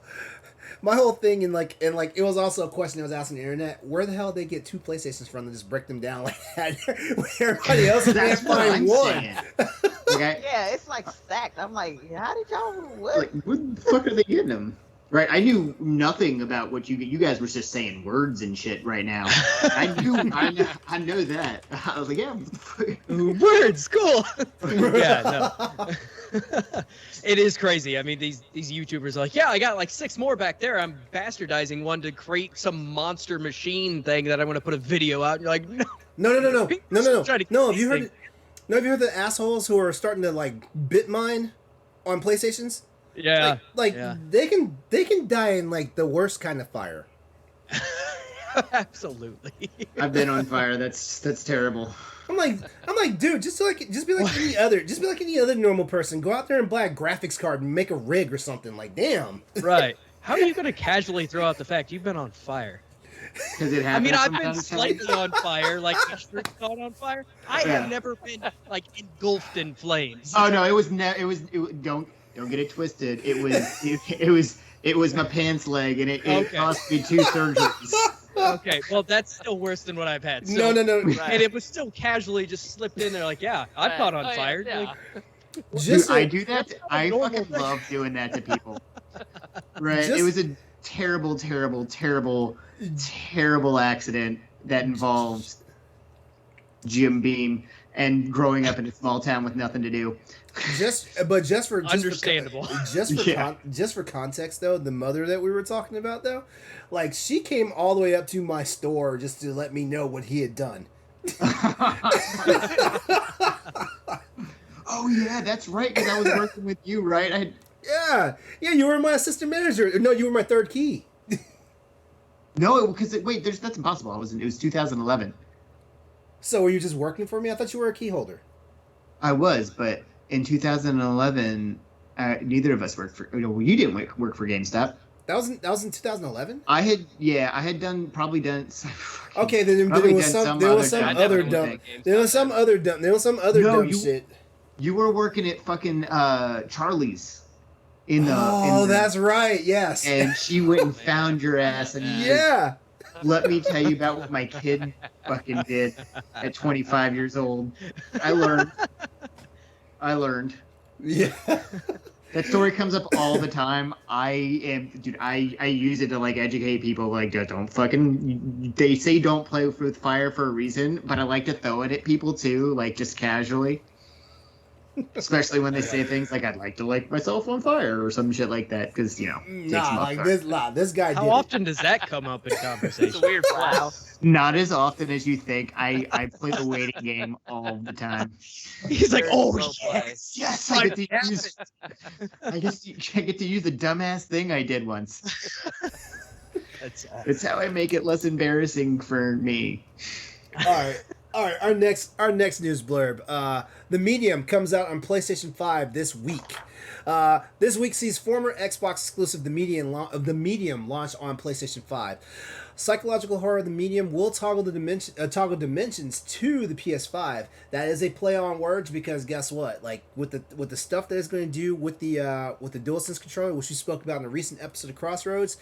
thing and it was also a question I was asking the internet: where the hell did they get two PlayStations from to just break them down like that? Where everybody else can't find one. Yeah, it's like stacked. I'm like, how did y'all? What? Like, where the fuck are they getting them? Right, I knew nothing about what you guys were just saying words and shit right now. I know that. I was like, yeah, words, cool. Yeah, no. It is crazy. I mean, these YouTubers are like, yeah, I got like 6 more back there. I'm bastardizing one to create some monster machine thing that I'm going to put a video out. And you're like, no. No, have you heard the assholes who are starting to like bit mine on PlayStations? Yeah. Yeah. They can die in like the worst kind of fire. Absolutely. I've been on fire. That's terrible. I'm like, dude, just be like any other normal person. Go out there and buy a graphics card and make a rig or something. Like, damn. Right. How are you going to casually throw out the fact you've been on fire? Because it I happens. mean, I've been slightly on fire, like my shirt's caught on fire. I have never been like engulfed in flames. Oh no, it was don't get it twisted. It was It was my pants leg, and it Okay. cost me 2 surgeries. Okay, well that's still worse than what I've had. So, No. And it was still casually just slipped in there, like, yeah, I've caught on fire. Yeah. Like, Just Dude, I a- do that. That's not a I normal fucking thing. love doing that to people. Right? Just- It was a terrible, terrible, terrible, terrible accident that involved Jim Beam and growing up in a small town with nothing to do. just for Understandable. Just for context though, the mother that we were talking about though, like she came all the way up to my store just to let me know what he had done. Oh yeah, that's right. Because I was working with you, right? Yeah, you were my assistant manager. No, you were my third key. No, because wait, that's impossible. It was 2011. So were you just working for me? I thought you were a key holder. I was, but in 2011, neither of us worked for. You didn't work for GameStop. That was in 2011. I had probably done. Okay, then Probably there was done some some there was other some dumb- other I dumb definitely there was some other No, dumb shit. You were working at fucking Charlie's. In the, That's right. Yes. And she went and found your ass, and Yeah. let me tell you about what my kid fucking did at 25 years old. I learned. Yeah. That story comes up all the time. I use it to like educate people. Like, don't fucking. They say don't play with fire for a reason, but I like to throw it at people too, like just casually. Especially when they say things like "I'd like to light myself on fire" or some shit like that, because takes them off guard. This guy How did often does that come up in It's a conversation? weird wow. Not as often as you think. I play the waiting game all the time. He's like, Very oh slow play. yes, Yes, I get to use the dumbass thing I did once. That's It's how I make it less embarrassing for me. All right. Our next news blurb. The Medium comes out on PlayStation 5 this week. This week sees former Xbox exclusive The Medium launch on PlayStation 5. Psychological horror The Medium will toggle dimensions to the PS5. That is a play on words because guess what? Like with the stuff that it's going to do with the DualSense controller, which we spoke about in a recent episode of Crossroads.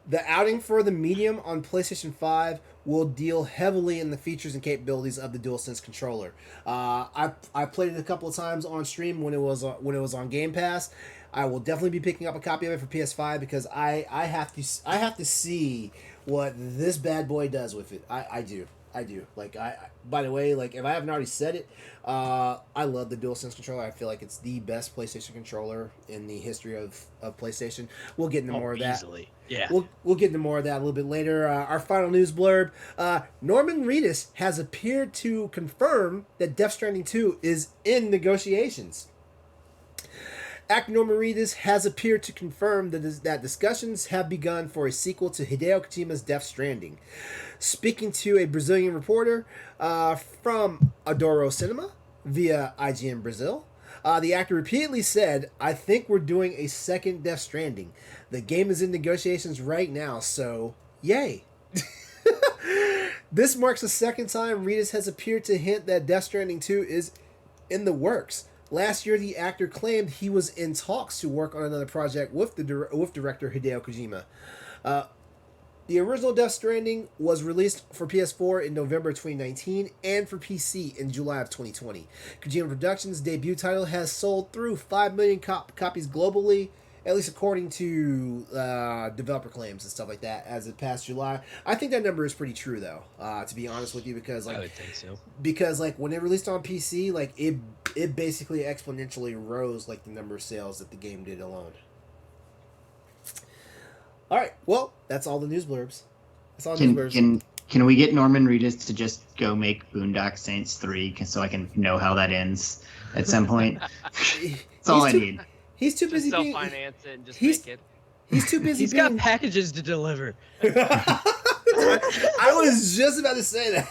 The outing for the Medium on PlayStation 5 will deal heavily in the features and capabilities of the DualSense controller. I played it a couple of times on stream when it was on Game Pass. I will definitely be picking up a copy of it for PS5 because I have to see what this bad boy does with it. I do. Like by the way, like if I haven't already said it, I love the DualSense controller. I feel like it's the best PlayStation controller in the history of PlayStation. We'll get into more of that. easily. Yeah. We'll get into more of that a little bit later. Our final news blurb. Norman Reedus has appeared to confirm that Death Stranding 2 is in negotiations. Actor Norman Reedus has appeared to confirm that discussions have begun for a sequel to Hideo Kojima's Death Stranding. Speaking to a Brazilian reporter from Adoro Cinema via IGN Brazil, the actor repeatedly said, "I think we're doing a second Death Stranding. The game is in negotiations right now, so yay." This marks the second time Reedus has appeared to hint that Death Stranding 2 is in the works. Last year, the actor claimed he was in talks to work on another project with director Hideo Kojima. The original Death Stranding was released for PS4 in November 2019 and for PC in July of 2020. Kojima Productions' debut title has sold through 5 million copies globally, at least according to developer claims and stuff like that, as of past July. I think that number is pretty true, though, to be honest with you, because I would think so. because like when it released on PC, like it basically exponentially rose like the number of sales that the game did alone. All right, well, that's all the news blurbs. That's all the news blurbs. Can we get Norman Reedus to just go make Boondock Saints 3 so I can know how that ends at some point? That's all I need. He's too busy being. Self-finance it and just he's- make it. He's too busy. He's got being, packages to deliver. I was just about to say that.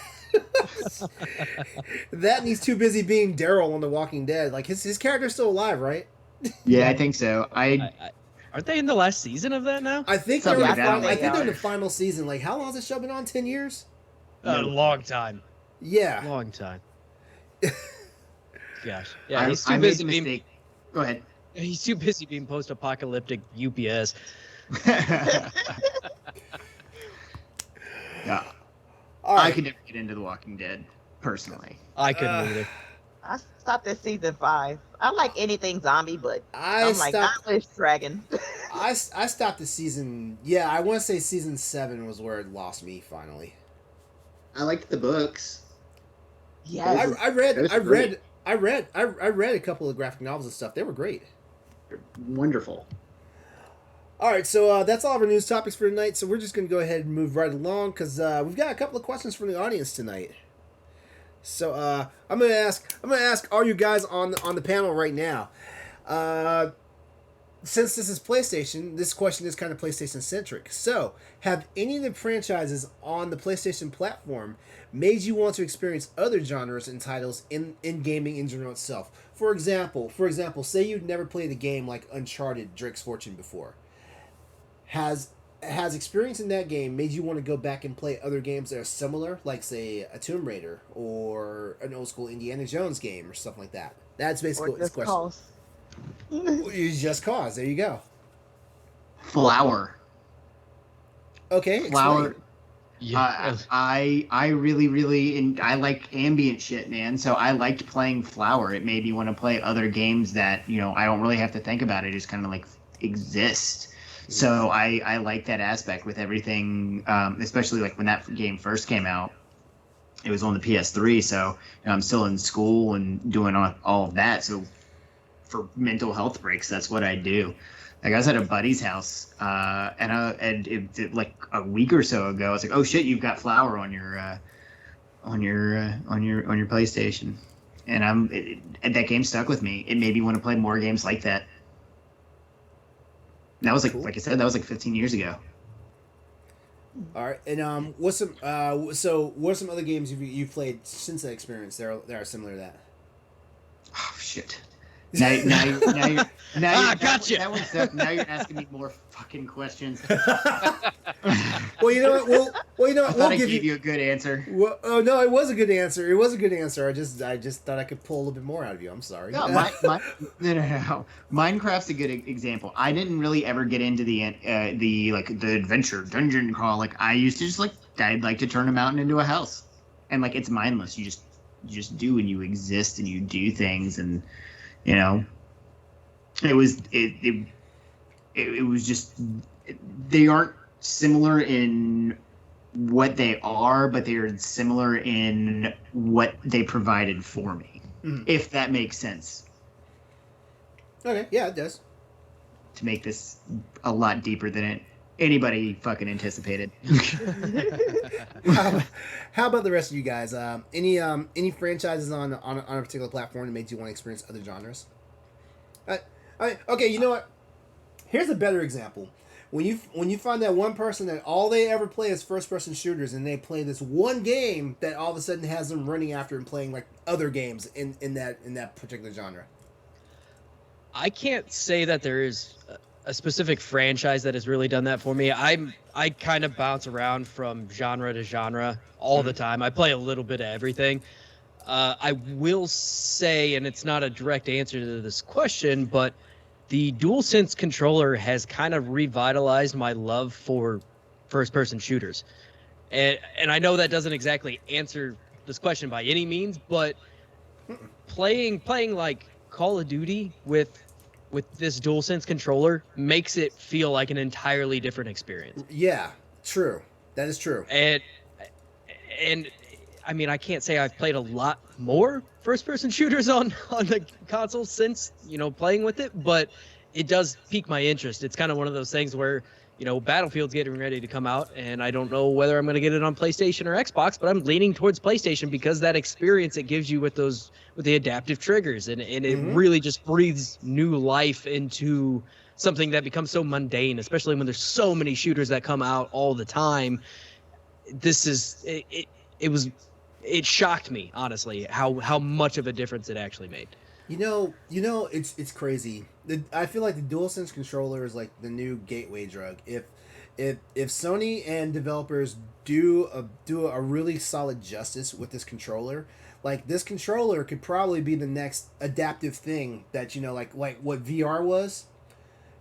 That and he's too busy being Daryl on The Walking Dead. Like his character's still alive, right? Yeah, I think so. Aren't they in the last season of that now? I think they're Something in like the that. final, I think they're in the Yeah. final season. Like how long has the show been on? 10 years? A long time. Yeah. Long time. Gosh. Yeah, I he's too made busy the being. mistake. Go ahead. He's too busy being post-apocalyptic UPS. Yeah. All right. I could never get into The Walking Dead, personally. I couldn't either. I stopped at season 5. I like anything zombie, but I I'm like, I stopped. wish Dragon. I stopped at season. Yeah, I want to say season 7 was where it lost me finally. I liked the books. Yes. I read Those I were great. read I read a couple of graphic novels and stuff. They were great. They're wonderful. All right, so that's all of our news topics for tonight. So we're just going to go ahead and move right along because we've got a couple of questions from the audience tonight. So I'm going to ask all you guys on the panel right now. Since this is PlayStation, this question is kind of PlayStation centric. So, have any of the franchises on the PlayStation platform made you want to experience other genres and titles in gaming in general itself? For example, say you'd never played a game like Uncharted: Drake's Fortune before. Has experiencing that game made you want to go back and play other games that are similar, like say a Tomb Raider or an old school Indiana Jones game or something like that? That's basically Or what this just question. cause. Use Just Cause. There you go. Flower. Okay. Explain. Flower. Yeah. I really I like ambient shit, man. So I liked playing Flower. It made me want to play other games that I don't really have to think about. It just kind of like exist. So I like that aspect with everything, especially like when that game first came out. It was on the PS3, so I'm still in school and doing all of that. So for mental health breaks, that's what I do. Like I was at a buddy's house, and like a week or so ago, I was like, "Oh shit, you've got Flower on your PlayStation," and that game stuck with me. It made me want to play more games like that. And that was like I said, that was like 15 years ago. All right, and what are some other games you've played since that experience that are similar to that? Oh shit! Now you're gotcha. That one's up. Now you're asking me more fucking questions. Well, you know what? We'll I give gave you a good answer. Well, oh no, it was a good answer. It was a good answer. I just thought I could pull a little bit more out of you. I'm sorry. No, no. Minecraft's a good example. I didn't really ever get into the adventure dungeon crawl. Like I used to just I'd like to turn a mountain into a house, and like it's mindless. You just do and you exist and you do things and it was just they aren't similar in what they are, but they are similar in what they provided for me. If that makes sense. Okay, yeah, it does. To make this a lot deeper than anybody fucking anticipated. How about the rest of you guys? Any franchises on a particular platform that made you want to experience other genres? Okay, you know what? Here's a better example. When you find that one person that all they ever play is first person shooters, and they play this one game that all of a sudden has them running after and playing like other games in that particular genre. I can't say that there is a specific franchise that has really done that for me. I kind of bounce around from genre to genre all the time. I play a little bit of everything. I will say, and it's not a direct answer to this question, but the DualSense controller has kind of revitalized my love for first-person shooters. And I know that doesn't exactly answer this question by any means, but playing like Call of Duty with this DualSense controller makes it feel like an entirely different experience. Yeah, true. That is true. And I mean, I can't say I've played a lot more first-person shooters on the console since, playing with it, but it does pique my interest. It's kind of one of those things where, Battlefield's getting ready to come out, and I don't know whether I'm going to get it on PlayStation or Xbox, but I'm leaning towards PlayStation because that experience it gives you with the adaptive triggers, and it really just breathes new life into something that becomes so mundane, especially when there's so many shooters that come out all the time. It shocked me, honestly, how much of a difference it actually made. It's crazy. I feel like the DualSense controller is like the new gateway drug. if Sony and developers do a really solid justice with this controller, like this controller could probably be the next adaptive thing that like what VR was.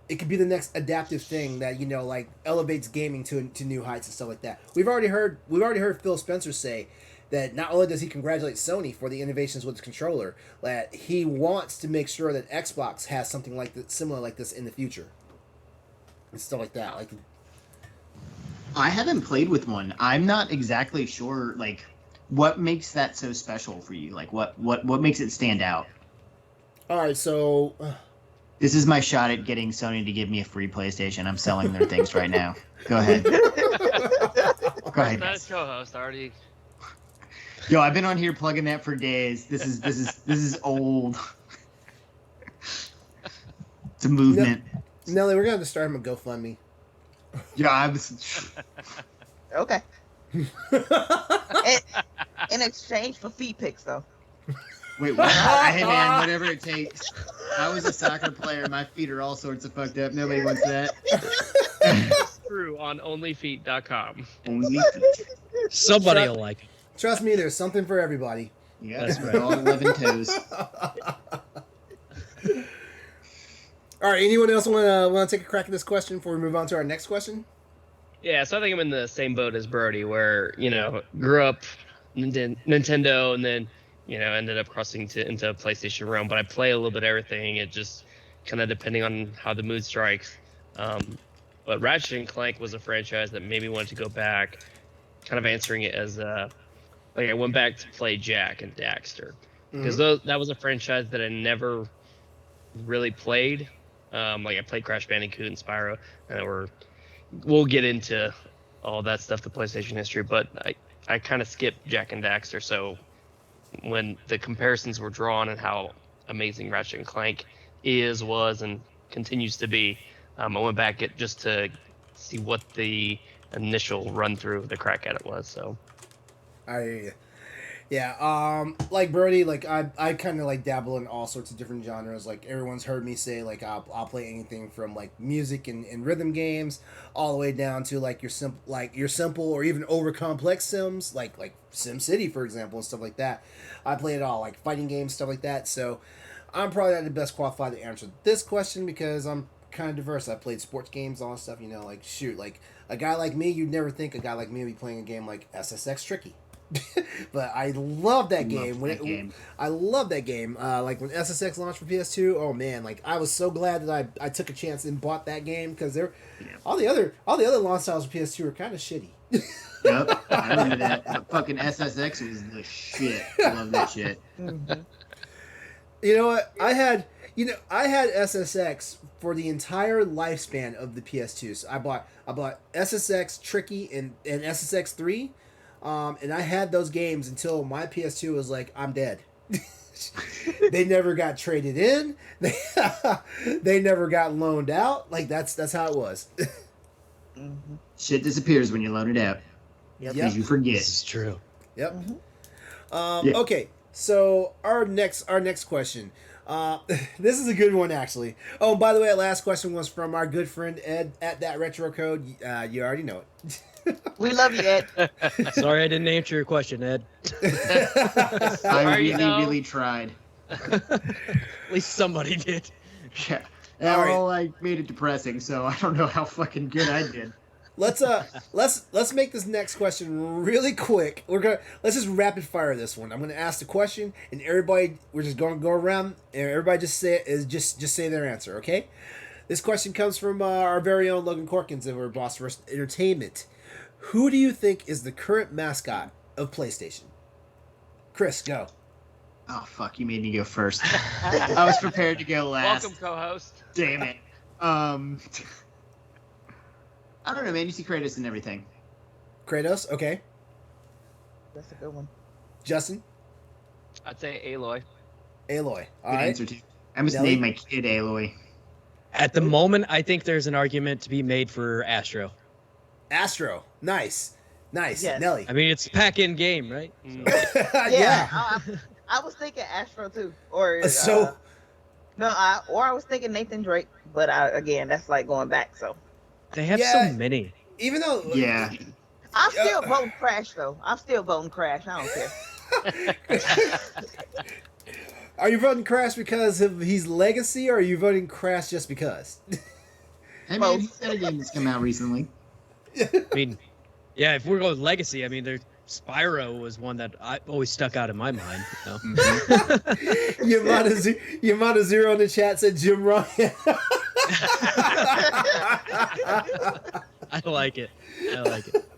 It could be the next adaptive thing that like elevates gaming to new heights and stuff like that. We've already heard Phil Spencer say that not only does he congratulate Sony for the innovations with the controller, that he wants to make sure that Xbox has something similar like this in the future and stuff like that. Like, I haven't played with one. I'm not exactly sure, like, what makes that so special for you? Like, what makes it stand out? All right, so this is my shot at getting Sony to give me a free PlayStation. I'm selling their things right now. Go ahead. Go ahead. Best co-host already. Yo, I've been on here plugging that for days. This is old. It's a movement. Nelly, we're gonna have to start him a GoFundMe. Yeah, I was. Okay. In exchange for feet pics, though. Wait, what? Hey man, whatever it takes. I was a soccer player. My feet are all sorts of fucked up. Nobody wants that. True on onlyfeet.com. Only feet. Somebody will like it. Trust me, there's something for everybody. Yeah, That's right. all 11 toes. All right, anyone else want to take a crack at this question before we move on to our next question? Yeah, so I think I'm in the same boat as Brody, where grew up Nintendo, and then ended up crossing into PlayStation realm. But I play a little bit of everything. It just kind of depending on how the mood strikes. But Ratchet and Clank was a franchise that made me want to go back, kind of answering it as like I went back to play Jak and Daxter, because that was a franchise that I never really played. Like I played Crash Bandicoot and Spyro, and we'll get into all that stuff, the PlayStation history, but I kind of skipped Jak and Daxter. So when the comparisons were drawn and how amazing Ratchet and Clank was, and continues to be, I went back just to see what the initial run through of the crack at it was. So yeah, like Brody, like I kind of like dabble in all sorts of different genres. Like everyone's heard me say, like I'll play anything from like music and rhythm games, all the way down to like your simple or even over complex sims, like SimCity for example and stuff like that. I play it all, like fighting games, stuff like that. So I'm probably not the best qualified to answer this question because I'm kind of diverse. I played sports games, all that stuff. Like shoot, like a guy like me, you'd never think a guy like me would be playing a game like SSX Tricky. But I love that game. I love that game. Like when SSX launched for PS2, oh man, like I was so glad that I took a chance and bought that game because all the other launch titles for PS2 were kind of shitty. Yep, I remember that. The fucking SSX was the shit. I love that shit. Mm-hmm. You know what? I had SSX for the entire lifespan of the PS2. So I bought SSX Tricky and SSX 3. And I had those games until my PS2 was like, I'm dead. They never got traded in. They never got loaned out. Like that's how it was. Mm-hmm. Shit disappears when you load it out. Yep. Because you forget. This is true. Yep. Mm-hmm. Yeah. Okay, so our next question. This is a good one actually. Oh, by the way, that last question was from our good friend Ed at that retro code. You already know it. We love you, Ed. Sorry I didn't answer your question, Ed. I really tried. At least somebody did. Yeah. All right. All I made it depressing, so I don't know how fucking good I did. Let's make this next question really quick. Let's just rapid fire this one. I'm gonna ask the question, and we're just gonna go around, and everybody just say their answer. Okay? This question comes from our very own Logan Corkins over at Boss First Entertainment. Who do you think is the current mascot of PlayStation? Chris, go. Oh fuck! You made me go first. I was prepared to go last. Welcome, co-host. Damn it. I don't know, man. You see Kratos and everything. Kratos, okay. That's a good one. Justin, I'd say Aloy. Aloy. All Good right. answer too. I must Nelly? name my kid Aloy. At the moment, I think there's an argument to be made for Astro. Astro, nice. Yes. Nelly. I mean, it's a pack-in game, right? Yeah. I was thinking Astro too, or So I was thinking Nathan Drake, but again, that's like going back. So They have Yeah. so many. even though Yeah. I'm still voting Crash though. I'm still voting Crash. I don't care. Are you voting Crash because of he's legacy, or are you voting Crash just because? I mean, he's got a game that's come out recently. I mean, yeah, if we're going legacy, I mean, there's Spyro was one that I always stuck out in my mind. You know? Yamada Zero in the chat said Jim Ryan. I like it. I like it.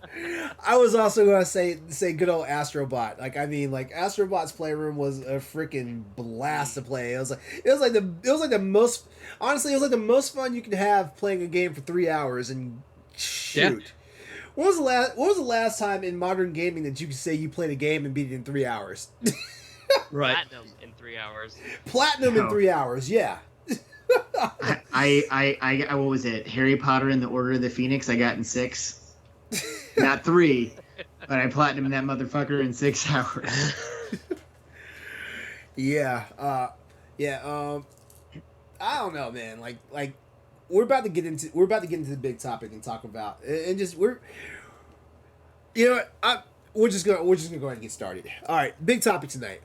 I was also going to say good old Astrobot. Like, I mean, like Astrobot's Playroom was a freaking blast to play. It was like the most, honestly, it was like the most fun you could have playing a game for 3 hours. And shoot, Yeah. What was the last time in modern gaming that you could say you played a game and beat it in 3 hours? Right. Platinum in 3 hours. Platinum in 3 hours, yeah. I what was it? Harry Potter and the Order of the Phoenix. I got in 6, not 3, but I platinumed that motherfucker in 6 hours. Yeah. I don't know, man. Like we're about to get into the big topic and talk about and just we're just gonna go ahead and get started. All right, big topic tonight.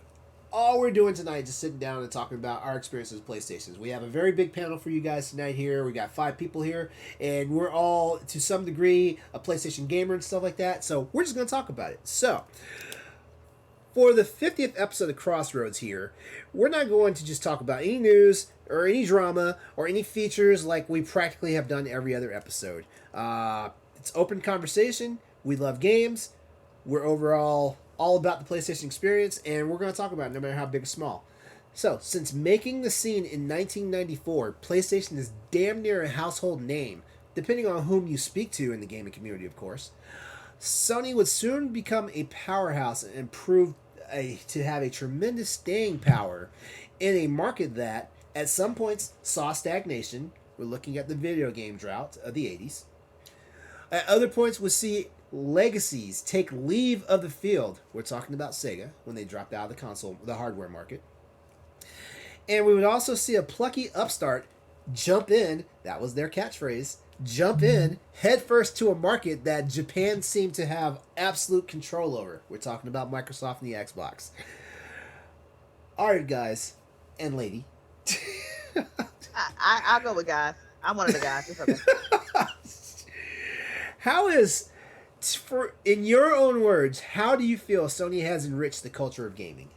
All we're doing tonight is just sitting down and talking about our experiences with PlayStations. We have a very big panel for you guys tonight here. We got 5 people here, and we're all, to some degree, a PlayStation gamer and stuff like that. So we're just going to talk about it. So, for the 50th episode of Crossroads here, we're not going to just talk about any news or any drama or any features like we practically have done every other episode. It's open conversation. We love games. We're overall all about the PlayStation experience, and we're going to talk about it no matter how big or small. So, since making the scene in 1994, PlayStation is damn near a household name, depending on whom you speak to in the gaming community, of course. Sony would soon become a powerhouse and prove to have a tremendous staying power in a market that, at some points, saw stagnation. We're looking at the video game drought of the 80s. At other points, we'll see Legacies take leave of the field. We're talking about Sega when they dropped out of the hardware market. And we would also see a plucky upstart jump in, that was their catchphrase, jump in headfirst to a market that Japan seemed to have absolute control over. We're talking about Microsoft and the Xbox. Alright, guys and lady. I'll go with guys. I'm one of the guys. It's okay. How is, in your own words, how do you feel Sony has enriched the culture of gaming?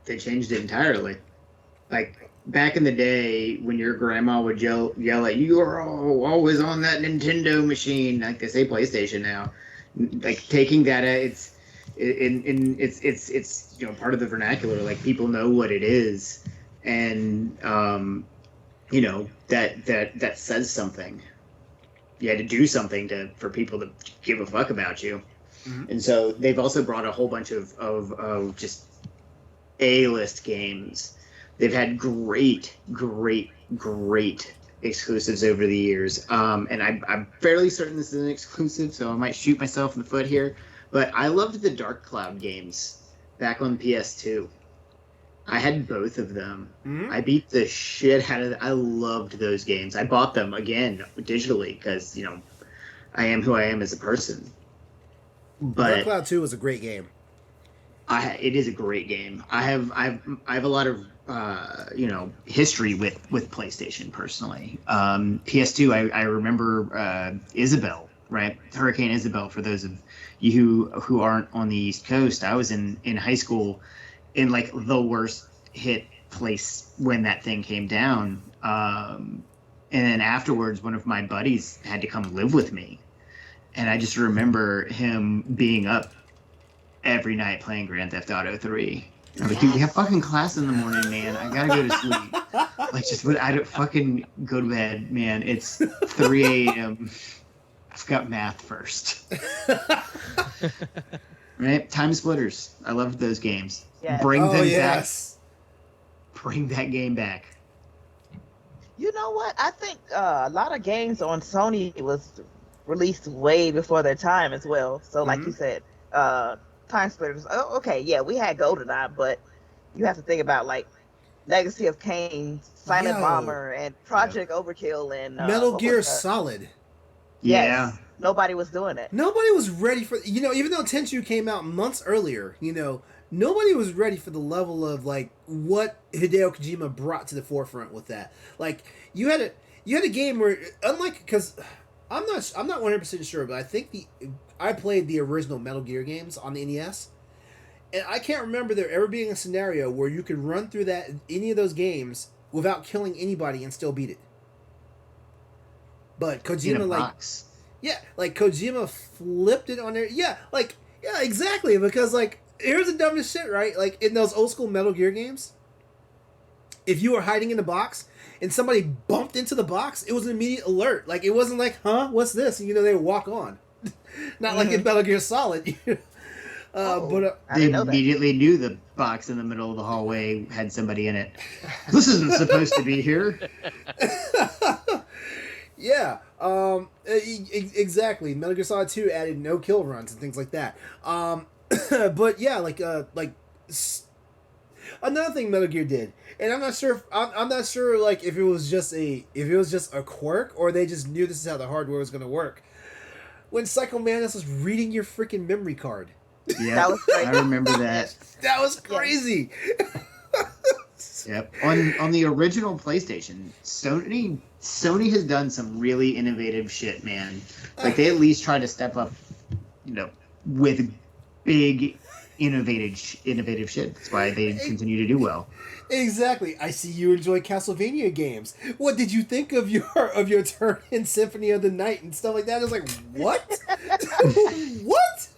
They changed it entirely. Like, back in the day, when your grandma would yell at you, you're always on that Nintendo machine. Like, they say PlayStation now. Like, taking that, it's part of the vernacular. Like, people know what it is. And, that says something. You had to do something for people to give a fuck about you. Mm-hmm. And so they've also brought a whole bunch of just A-list games. They've had great exclusives over the years. And I'm fairly certain this is an exclusive, so I might shoot myself in the foot here. But I loved the Dark Cloud games back on PS2. I had both of them. Mm-hmm. I beat the shit out of them. I loved those games. I bought them again digitally because, I am who I am as a person. But Dark Cloud 2 was a great game. It is a great game. I have a lot of history with PlayStation personally. PS2, I remember Isabel, right? Hurricane Isabel. For those of you who aren't on the East Coast, I was in high school in like the worst hit place when that thing came down. And then afterwards, one of my buddies had to come live with me. And I just remember him being up every night playing Grand Theft Auto 3. I'm like, dude, we have fucking class in the morning, man. I gotta go to sleep. I don't fucking go to bed, man. It's 3 a.m. I've got math first. Right? Time Splitters. I loved those games. Yes. Bring them back. Bring that game back. You know what? I think a lot of games on Sony was released way before their time as well. So, like you said, Time Splitters. Oh, okay, yeah, we had GoldenEye, but you have to think about like Legacy of Kain, Silent Bomber, and Project Overkill, and Metal Gear Solid. Yeah. Nobody was doing it. Nobody was ready for, even though Tenchu came out months earlier, nobody was ready for the level of like what Hideo Kojima brought to the forefront with that. Like you had a game where, unlike, because I'm not 100% sure, but I think I played the original Metal Gear games on the NES, and I can't remember there ever being a scenario where you could run through any of those games without killing anybody and still beat it. But Kojima, box. Like Kojima flipped it on there. Yeah, exactly. Because here's the dumbest shit, right? Like in those old school Metal Gear games, if you were hiding in the box and somebody bumped into the box, it was an immediate alert. Like it wasn't like, huh, what's this? And, they would walk on. Not like in Metal Gear Solid. But they immediately knew the box in the middle of the hallway had somebody in it. This isn't supposed to be here. Yeah, exactly. Metal Gear Solid 2 added no kill runs and things like that. But yeah, another thing Metal Gear did, and I'm not sure if it was just a quirk or they just knew this is how the hardware was going to work. When Psycho Mantis was reading your freaking memory card. Yeah, that was crazy. I remember that. That was crazy. Yep. On the original PlayStation, Sony has done some really innovative shit, man. Like they at least try to step up, with big innovative shit. That's why they continue to do well. Exactly. I see you enjoy Castlevania games. What did you think of your turn in Symphony of the Night and stuff like that? I was like, what? What?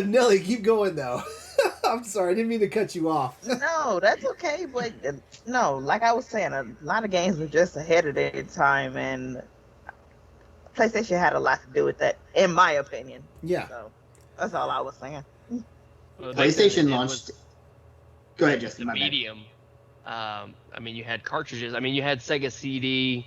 Nelly, keep going though. I'm sorry, I didn't mean to cut you off. No, that's okay. But no, like I was saying, a lot of games were just ahead of their time, and PlayStation had a lot to do with that, in my opinion. Yeah. So that's all I was saying. Well, PlayStation it launched. was Go ahead, Justin. the My bad. medium. You had cartridges. You had Sega CD,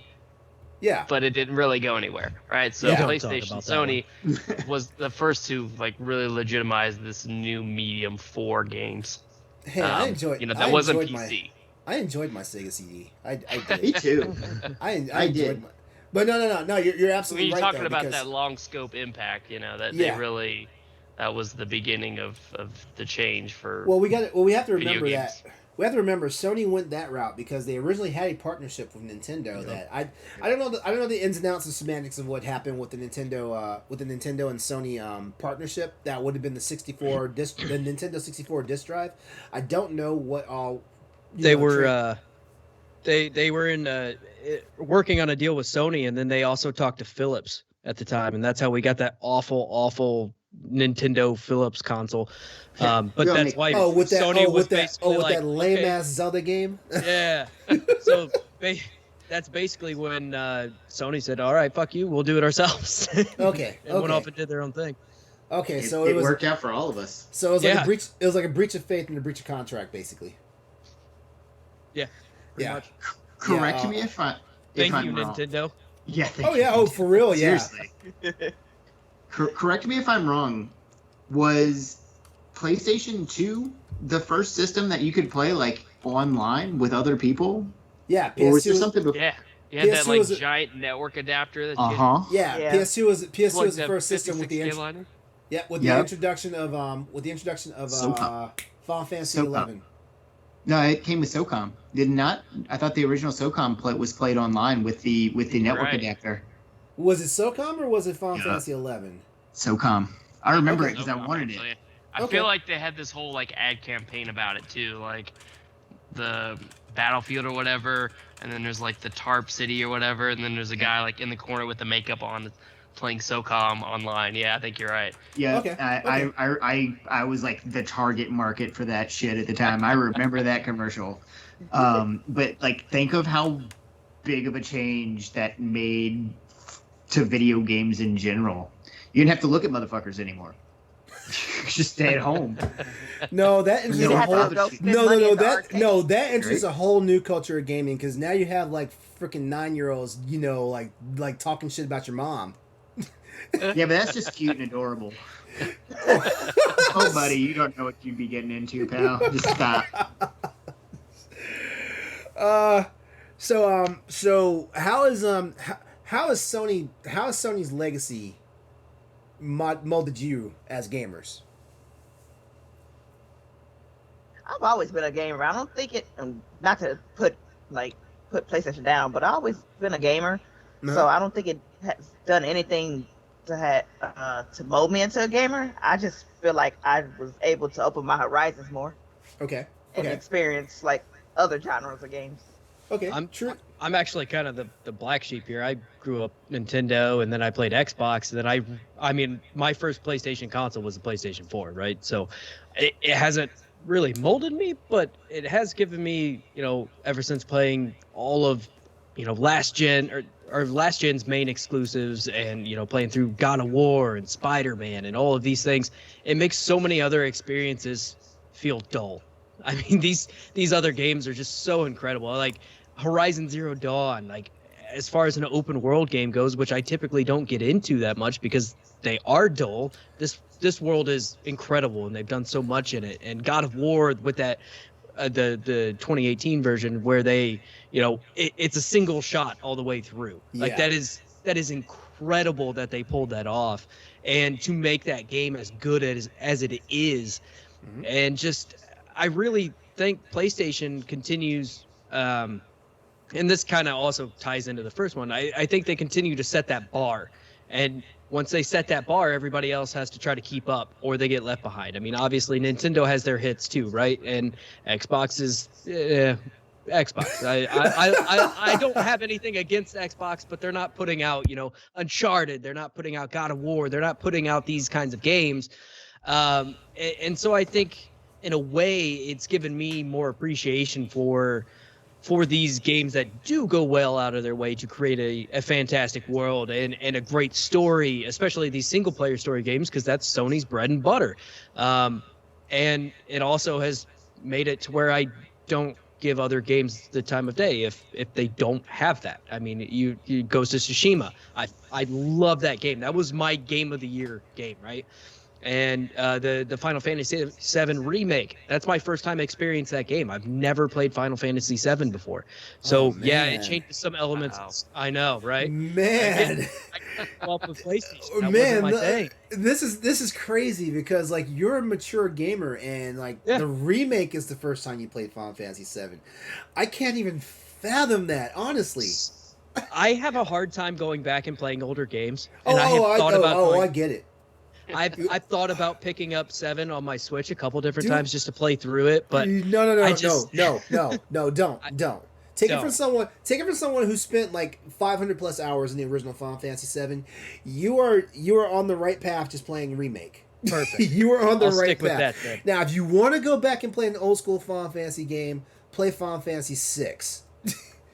Yeah. but it didn't really go anywhere, right? So Yeah. Don't talk PlayStation, about that Sony was the first to really legitimize this new medium for games. Hey, I enjoyed. That I wasn't enjoyed PC. I enjoyed my Sega CD. I did. Me too. I I enjoyed did. But no. You're absolutely You're right. talking though, about because, that long scope impact, that Yeah. they really, that was the beginning of the change for. Well, we have to video remember games. that. We have to remember Sony went that route because they originally had a partnership with Nintendo. That I don't know the ins and outs and semantics of what happened with the Nintendo and Sony partnership. That would have been the Nintendo 64 disc drive. I don't know what all They were they were working on a deal with Sony, and then they also talked to Philips at the time, and that's how we got that awful Nintendo Philips console. But Yeah, that's why with that Sony was with that basically like, that lame okay, ass Zelda game. yeah. So that's basically when Sony said, "All right, fuck you, we'll do it ourselves." Okay. And went off and did their own thing. Okay, It, so it was worked out for all of us. so it was like Yeah. a breach. It was like a breach of faith and a breach of contract, basically. Yeah. Pretty Yeah. much. Correct Yeah, me if I'm Thank you, wrong. Nintendo. Yeah. Thank Oh you. yeah. Oh, for real. Yeah. Seriously. Correct me if I'm wrong. Was PlayStation 2 the first system that you could play online with other people? Yeah. Or was PS2 there was- something before? Yeah, you had that PS2 was a- giant network adapter that you could Yeah, Yeah. PS2 was plug the first system with the 56K liner. the Yep. introduction of SOCOM. Final Fantasy SOCOM. 11. No, it came with SOCOM. Did not? I thought the original SOCOM was played online with the network Right. adapter. Was it SOCOM or was it Final Yeah. Fantasy 11? SOCOM. I remember Okay. it because I wanted it. Actually. I Okay. feel like they had this whole ad campaign about it too, like the Battlefield or whatever, and then there's the Tarp City or whatever, and then there's a guy in the corner with the makeup on playing SOCOM online. Yeah, I think you're right. Yeah, Okay, I was the target market for that shit at the time. I remember that commercial. But think of how big of a change that made to video games in general. You didn't have to look at motherfuckers anymore. Just stay at home. No, that You introduced didn't a have to whole go spend money in the arcade. that introduced a whole new culture of gaming because now you have freaking 9-year-olds, like talking shit about your mom. Yeah, but that's just cute and adorable. Oh, buddy, you don't know what you'd be getting into, pal. Just stop. So how is How is Sony's legacy molded you as gamers? I've always been a gamer. I don't think it, not to put PlayStation down, but I've always been a gamer. So I don't think it has done anything to mold me into a gamer. I just feel like I was able to open my horizons more. Okay. And experience like other genres of games. Okay. I'm actually kind of the black sheep here. I grew up Nintendo, and then I played Xbox, and then I mean, my first PlayStation console was the PlayStation 4, right? So it hasn't really molded me, but it has given me, ever since playing all of, last gen's main exclusives, and playing through God of War and Spider-Man and all of these things, it makes so many other experiences feel dull. I mean, these other games are just so incredible. Like Horizon Zero Dawn, like as far as an open world game goes, which I typically don't get into that much because they are dull. This world is incredible, and they've done so much in it. And God of War with that the 2018 version where they, it's a single shot all the way through. Like that is incredible that they pulled that off, and to make that game as good as it is, and just I really think PlayStation continues. And this kind of also ties into the first one. I think they continue to set that bar, and once they set that bar, everybody else has to try to keep up, or they get left behind. I mean, obviously Nintendo has their hits too, right? And Xbox is Xbox. I don't have anything against Xbox, but they're not putting out, Uncharted. They're not putting out God of War. They're not putting out these kinds of games, and so I think in a way it's given me more appreciation for these games that do go well out of their way to create a fantastic world and a great story, especially these single player story games, because that's Sony's bread and butter. And it also has made it to where I don't give other games the time of day if they don't have that. I mean, you Ghost of Tsushima. I love that game. That was my game of the year game, right? And the Final Fantasy VII remake. That's my first time experience that game. I've never played Final Fantasy VII before. So it changes some elements. Wow. I know, right? Man, I off with PlayStation. That wasn't my thing. This is crazy because like you're a mature gamer, and like the remake is the first time you played Final Fantasy VII. I can't even fathom that, honestly. I have a hard time going back and playing older games, and I have thought about. I get it. I've thought about picking up 7 on my Switch a couple different times just to play through it, but no, don't. Take it from someone who spent like 500 plus hours in the original Final Fantasy VII. You are on the right path just playing remake. Perfect. You are on the right path. With that, then. Now, if you want to go back and play an old school Final Fantasy game, play Final Fantasy VI.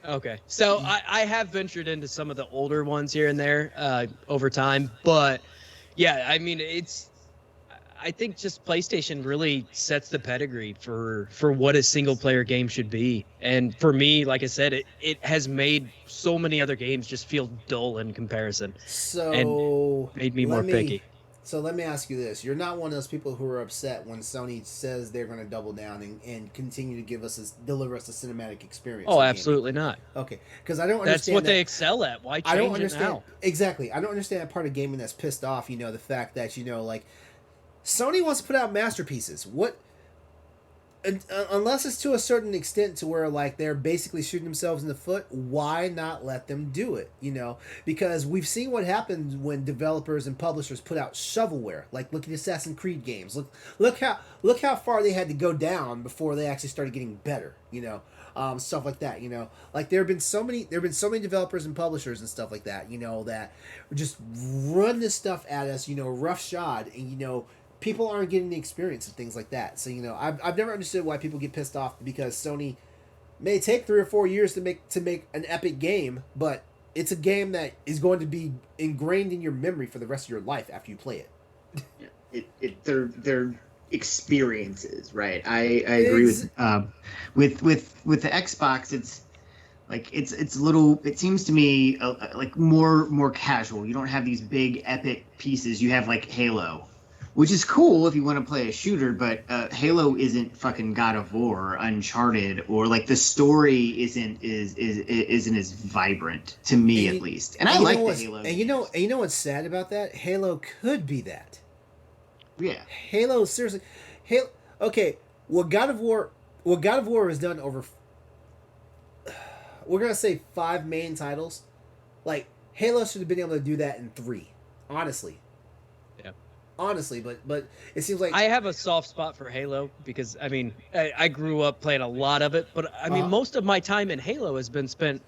Okay, so I have ventured into some of the older ones here and there over time, but. Yeah, I mean, I think just PlayStation really sets the pedigree for what a single-player game should be. And for me, like I said, it has made so many other games just feel dull in comparison. And made me more picky. So let me ask you this. You're not one of those people who are upset when Sony says they're going to double down and continue to deliver us a cinematic experience. Oh, absolutely not. Okay, because I don't understand. That's what they excel at. Why change I don't understand, it now? Exactly. I don't understand that part of gaming that's pissed off, the fact that, like, Sony wants to put out masterpieces. What... unless it's to a certain extent to where like they're basically shooting themselves in the foot, why not let them do it? Because we've seen what happens when developers and publishers put out shovelware. Like look at Assassin's Creed games. Look how far they had to go down before they actually started getting better. Stuff like that. Like there have been so many developers and publishers and stuff like that. That just run this stuff at us. Roughshod, and people aren't getting the experience and things like that. So, I've never understood why people get pissed off because Sony may take 3 or 4 years to make an epic game, but it's a game that is going to be ingrained in your memory for the rest of your life after you play it. They're experiences, right? I agree with the Xbox. It's like it's a little. It seems to me like more casual. You don't have these big epic pieces. You have like Halo. which is cool if you want to play a shooter, but Halo isn't fucking God of War or Uncharted, or like the story isn't as vibrant to me at least. And I like the Halo. And you know what's sad about that? Halo could be that. Yeah. Halo, seriously, Halo. Okay, what God of War has done over. We're gonna say 5 main titles. Like Halo should have been able to do that in 3. Honestly. Yeah. Honestly, but it seems like I have a soft spot for Halo because I mean I grew up playing a lot of it, but I mean most of my time in Halo has been spent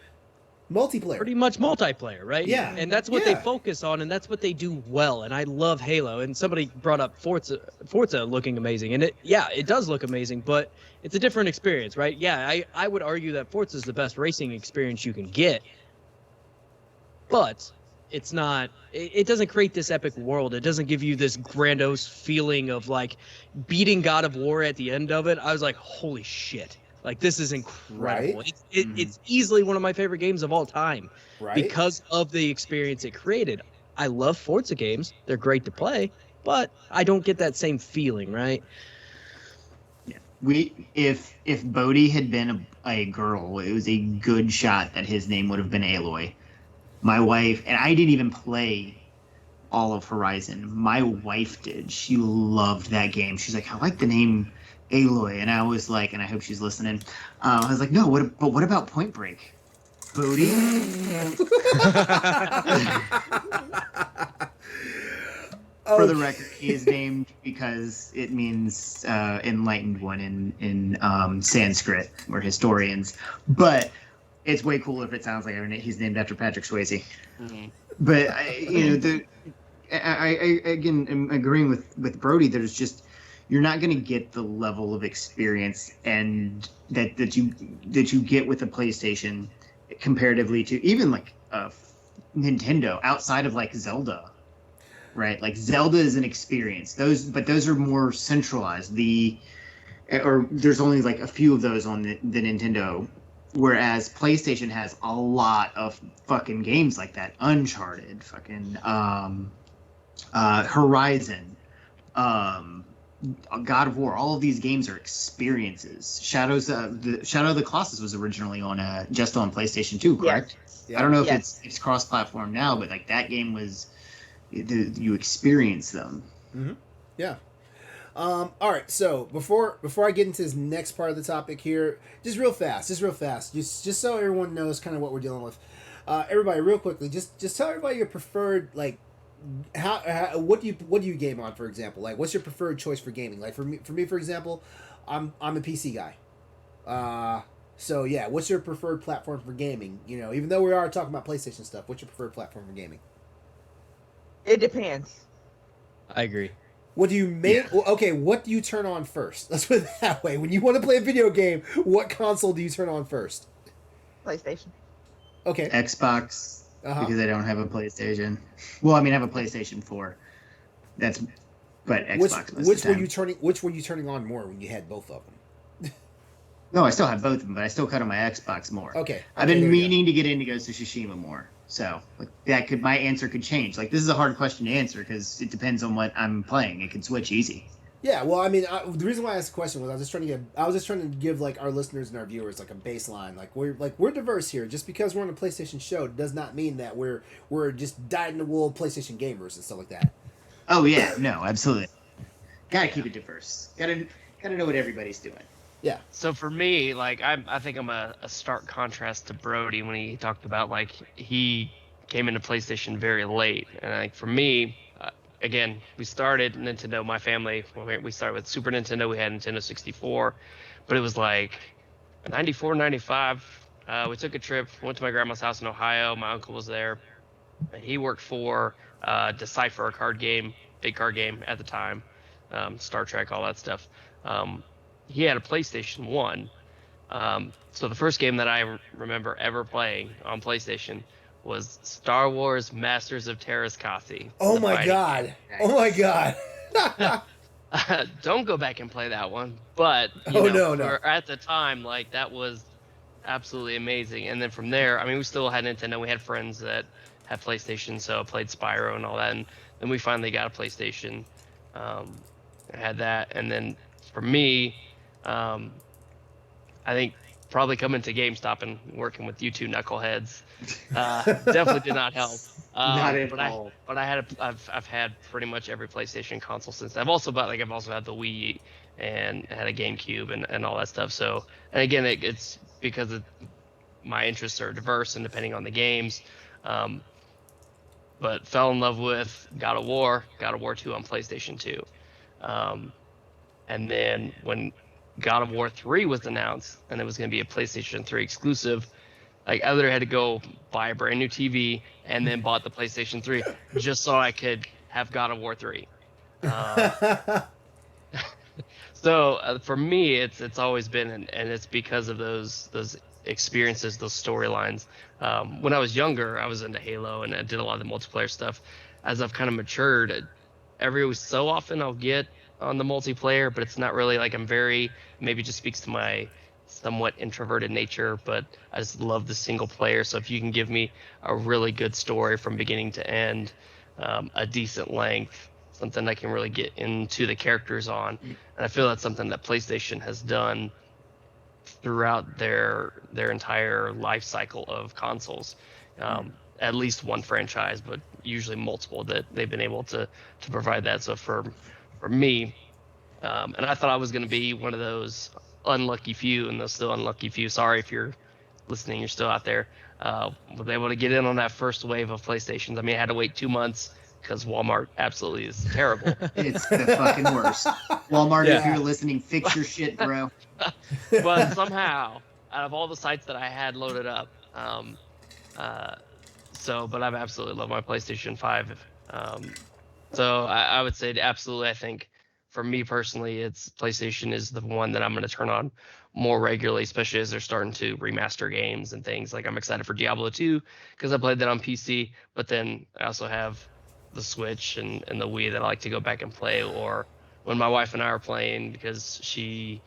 multiplayer. Pretty much multiplayer, right? Yeah. And that's what they focus on, and that's what they do well. And I love Halo. And somebody brought up Forza looking amazing, and it does look amazing, but it's a different experience, right? Yeah, I would argue that Forza is the best racing experience you can get, but it's not. It doesn't create this epic world. It doesn't give you this grandiose feeling of like beating God of War at the end of it. I was like, holy shit. Like, this is incredible. Right? It's easily one of my favorite games of all time because Right? of the experience it created. I love Forza games. They're great to play, but I don't get that same feeling, right? Yeah. If Brody had been a girl, it was a good shot that his name would have been Aloy. My wife, and I didn't even play all of Horizon. My wife did. She loved that game. She's like, I like the name Aloy, and I was like, and I hope she's listening. I was like, no, what about Point Break? Brody? For the record, he is named because it means enlightened one in Sanskrit, or historians. But it's way cooler if it sounds like he's named after Patrick Swayze. Mhm. But I again am agreeing with Brody. There's just, you're not going to get the level of experience and that you get with a PlayStation comparatively to even like Nintendo, outside of like Zelda, right? Like Zelda is an experience. Those are more centralized. Or there's only like a few of those on the Nintendo, whereas PlayStation has a lot of fucking games like that. Uncharted, fucking Horizon, God of War. All of these games are experiences. Shadow of the Colossus was originally just on PlayStation 2, correct? Yeah. I don't know if it's cross-platform now, but like that game was, you experience them. Mm-hmm. Yeah. All right. So before I get into this next part of the topic here, just real fast, just so everyone knows kind of what we're dealing with. Everybody, real quickly, just tell everybody your preferred, like, what do you game on, for example? Like, what's your preferred choice for gaming? Like for me, for example, I'm a PC guy. So yeah, what's your preferred platform for gaming? You know, even though we are talking about PlayStation stuff, what's your preferred platform for gaming? It depends. I agree. What do you make? Yeah. Okay, what do you turn on first? Let's put it that way. When you want to play a video game, what console do you turn on first? PlayStation. Okay. Xbox, because I don't have a PlayStation. Well, I mean, I have a PlayStation 4. But Xbox. Which were you turning on more when you had both of them? No, I still have both of them, but I still cut on my Xbox more. Okay. I've been meaning to get into Ghost of Tsushima more. So like my answer could change. Like, this is a hard question to answer because it depends on what I'm playing. It could switch easy. Yeah, well, I mean, the reason why I asked the question was I was just trying to give like our listeners and our viewers like a baseline. Like we're diverse here. Just because we're on a PlayStation show does not mean that we're just dyed in the wool PlayStation gamers and stuff like that. Oh yeah, no, absolutely. Gotta keep it diverse. Gotta know what everybody's doing. Yeah. So for me, like I think I'm a stark contrast to Brody when he talked about like he came into PlayStation very late, and like for me, again, we started Nintendo. My family, we started with Super Nintendo. We had Nintendo 64, but it was like 94, 95. We took a trip, went to my grandma's house in Ohio. My uncle was there. He worked for Decipher, a card game, big card game at the time, Star Trek, all that stuff. He had a PlayStation 1. So the first game that I remember ever playing on PlayStation was Star Wars Masters of Terrascasi. Oh my god. Oh my god. Don't go back and play that one. But no. At the time, like, that was absolutely amazing. And then from there, I mean, we still had Nintendo. We had friends that had PlayStation, so I played Spyro and all that. And then we finally got a PlayStation. I had that, and then for me, I think probably coming to GameStop and working with you two knuckleheads definitely did not help. Not at all. I've had pretty much every PlayStation console since. I've also had the Wii and had a GameCube and all that stuff. So, and again, it's because my interests are diverse and depending on the games. But fell in love with God of War 2 on PlayStation 2. And then when God of War 3 was announced and it was going to be a PlayStation 3 exclusive, like I literally had to go buy a brand new TV and then bought the PlayStation 3 just so I could have God of War 3. So for me, it's always been, and it's because of those experiences, those storylines. When I was younger, I was into Halo and I did a lot of the multiplayer stuff. As I've kind of matured, every so often I'll get on the multiplayer, but it's not really like maybe just speaks to my somewhat introverted nature, but I just love the single player. So if you can give me a really good story from beginning to end, a decent length, something I can really get into the characters on, and I feel that's something that PlayStation has done throughout their entire life cycle of consoles. At least one franchise, but usually multiple, that they've been able to provide that. So for me, and I thought I was going to be one of those unlucky few, and those still unlucky few. Sorry if you're listening, you're still out there. Was able to get in on that first wave of PlayStations. I mean, I had to wait 2 months because Walmart absolutely is terrible. It's the fucking worst. Walmart, if you're listening, fix your shit, bro. But somehow, out of all the sites that I had loaded up, but I've absolutely loved my PlayStation 5. So I would say absolutely. I think for me personally, it's PlayStation is the one that I'm going to turn on more regularly, especially as they're starting to remaster games and things. Like I'm excited for Diablo 2 because I played that on PC, but then I also have the Switch and the Wii that I like to go back and play, or when my wife and I are playing, because she,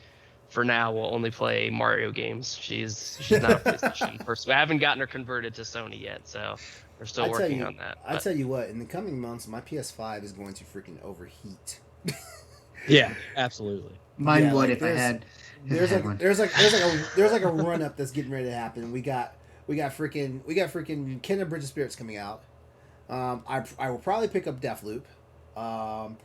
for now, will only play Mario games. She's not a PlayStation person. I haven't gotten her converted to Sony yet, so we're still working on that. I tell you what, in the coming months, my PS5 is going to freaking overheat. Yeah, absolutely. Mine would if I had. There's like a run up that's getting ready to happen. We got freaking Kena Bridge of Spirits coming out. I will probably pick up Deathloop. Well,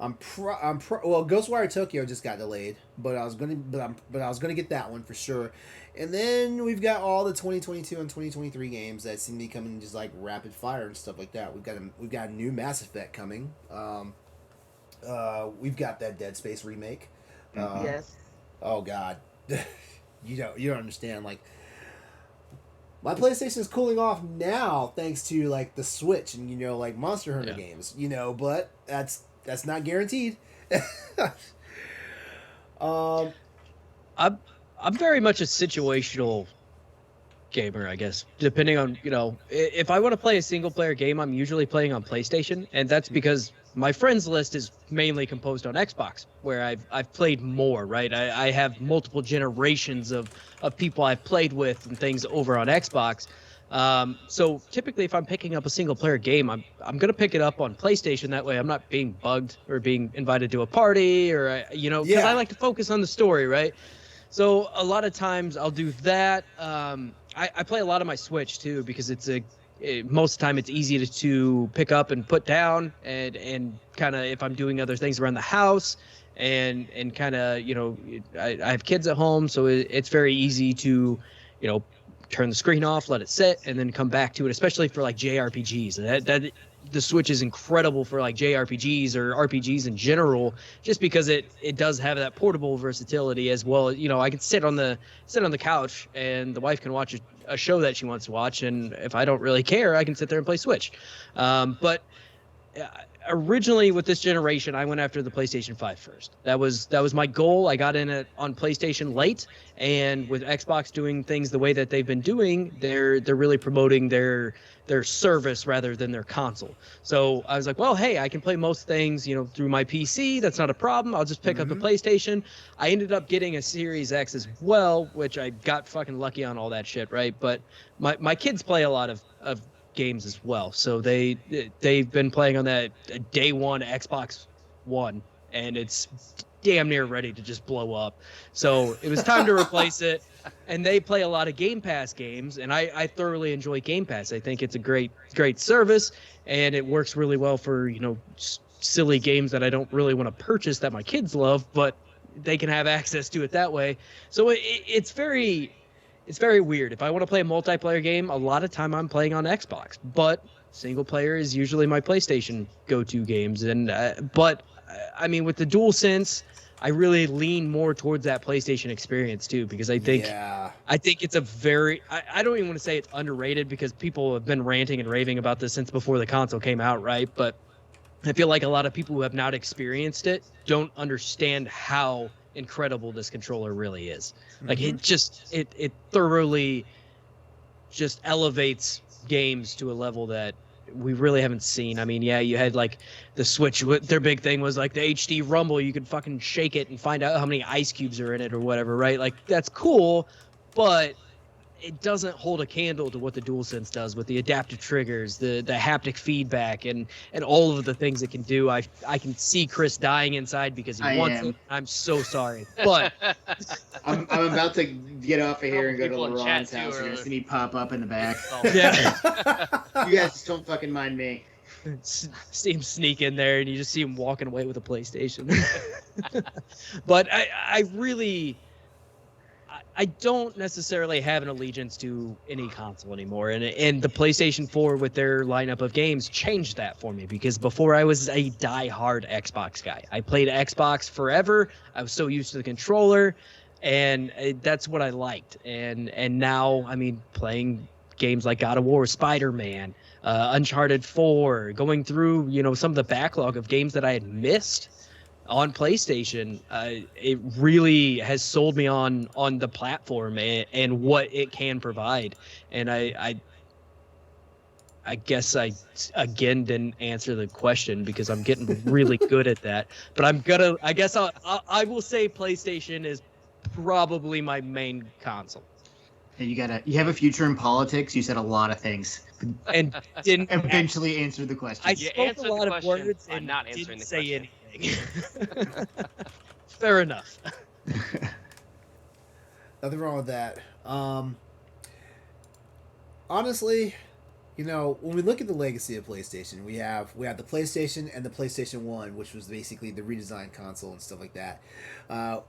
Ghostwire Tokyo just got delayed, but I was gonna get that one for sure. And then we've got all the 2022 and 2023 games that seem to be coming just like rapid fire and stuff like that. We've got a new Mass Effect coming. We've got that Dead Space remake. Yes. Oh God, you don't understand. Like, my PlayStation is cooling off now thanks to like the Switch and like Monster Hunter games. But that's not guaranteed. I'm very much a situational gamer, I guess. Depending on if I want to play a single player game, I'm usually playing on PlayStation, and that's because my friends list is mainly composed on Xbox, where I've played more, right? I have multiple generations of people I've played with and things over on Xbox. So typically, if I'm picking up a single player game, I'm gonna pick it up on PlayStation. That way, I'm not being bugged or being invited to a party or because I like to focus on the story, right? So a lot of times I'll do that. I play a lot on my Switch too because most of the time it's easy to pick up and put down, and kind of if I'm doing other things around the house and kind of I have kids at home, so it's very easy to turn the screen off, let it sit, and then come back to it, especially for like JRPGs. That the Switch is incredible for like JRPGs or RPGs in general, just because it does have that portable versatility as well. I can sit on the couch and the wife can watch a show that she wants to watch, and if I don't really care, I can sit there and play Switch. But originally with this generation, I went after the PlayStation 5 first. That was my goal. I got in it on PlayStation late, and with Xbox doing things the way that they've been doing, they're really promoting their service rather than their console. So I was like, well, hey, I can play most things, through my PC. That's not a problem. I'll just pick up the PlayStation. I ended up getting a Series X as well, which I got fucking lucky on all that shit, right? But my kids play a lot of games as well, so they've been playing on that day one Xbox One, and it's damn near ready to just blow up. So it was time to replace it. And they play a lot of Game Pass games, and I thoroughly enjoy Game Pass. I think it's a great service, and it works really well for, you know, silly games that I don't really want to purchase that my kids love, but they can have access to it that way. So it's very weird. If I want to play a multiplayer game, a lot of time I'm playing on Xbox, but single player is usually my PlayStation go-to games. And but I mean, with the DualSense, I really lean more towards that PlayStation experience too, because I think it's a very, I don't even want to say it's underrated, because people have been ranting and raving about this since before the console came out, right? But I feel like a lot of people who have not experienced it don't understand how incredible this controller really is. Like it thoroughly just elevates games to a level that we really haven't seen. I mean, yeah, you had like the Switch. Their big thing was like the HD Rumble. You could fucking shake it and find out how many ice cubes are in it or whatever, right? Like that's cool, but it doesn't hold a candle to what the DualSense does with the adaptive triggers, the haptic feedback, and all of the things it can do. I can see Chris dying inside because he wants it. I'm so sorry, but I'm about to get off of here and go to LeRon's house. You're gonna see me pop up in the back. Yeah, you guys just don't fucking mind me. See him sneak in there, and you just see him walking away with a PlayStation. But I really. I don't necessarily have an allegiance to any console anymore, and the PlayStation 4 with their lineup of games changed that for me, because before I was a die-hard Xbox guy. I played Xbox forever. I was so used to the controller, and that's what I liked. And now, I mean, playing games like God of War, Spider-Man, Uncharted 4, going through, you know, some of the backlog of games that I had missed on PlayStation, it really has sold me on the platform and what it can provide. And I guess I again didn't answer the question, because I'm getting really good at that. But I will say PlayStation is probably my main console. And you have a future in politics. You said a lot of things and didn't eventually answer the question. I spoke a lot of words and not answering didn't the say question. anything. Fair enough. Nothing wrong with that. Honestly, you know, when we look at the legacy of PlayStation, we have the PlayStation and the PlayStation 1, which was basically the redesigned console and stuff like that.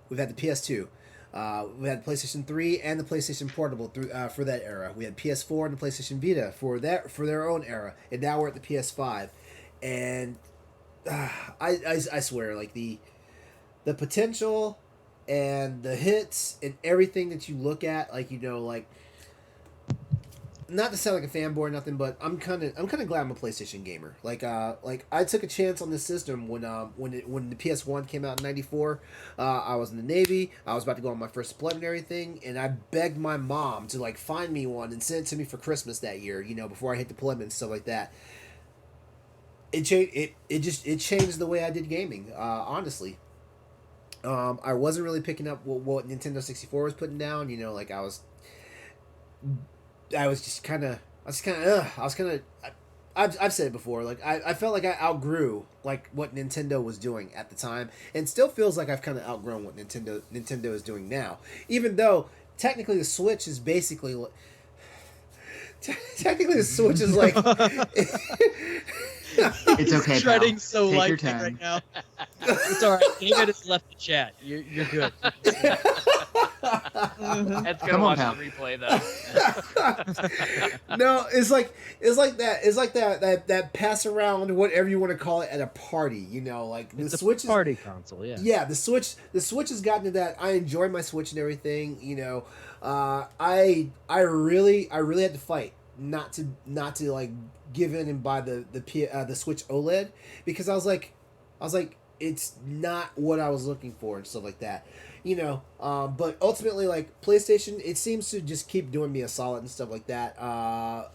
We've had the PS2. We had PlayStation 3 and the PlayStation Portable for that era. We had PS4 and the PlayStation Vita for their own era, and now we're at the PS5. And I swear, like the potential and the hits and everything that you look at, like, you know, like, not to sound like a fanboy or nothing, but I'm kind of glad I'm a PlayStation gamer. Like I took a chance on this system when the PS1 came out in '94. I was in the Navy. I was about to go on my first deployment and everything, and I begged my mom to like find me one and send it to me for Christmas that year. You know, before I hit deployment and stuff like that. It changed the way I did gaming. Honestly. I wasn't really picking up what Nintendo 64 was putting down. You know, like I've said it before, like I felt like I outgrew like what Nintendo was doing at the time, and still feels like I've kind of outgrown what Nintendo is doing now, even though technically the Switch is basically technically the Switch is like it's okay, Treading pal. so Take your lightly time. right now. It's all right. David has left the chat. You're good. Ed's gonna Come on, watch pal. the replay though. No, it's like that pass around, whatever you want to call it, at a party. You know, like the It's Switch a party console, yeah. Yeah, the Switch has gotten to that. I enjoy my Switch and everything. You know, I really had to fight not to like give in and buy the Switch OLED, because I was like it's not what I was looking for and stuff like that. You know, but ultimately, like, PlayStation, it seems to just keep doing me a solid and stuff like that.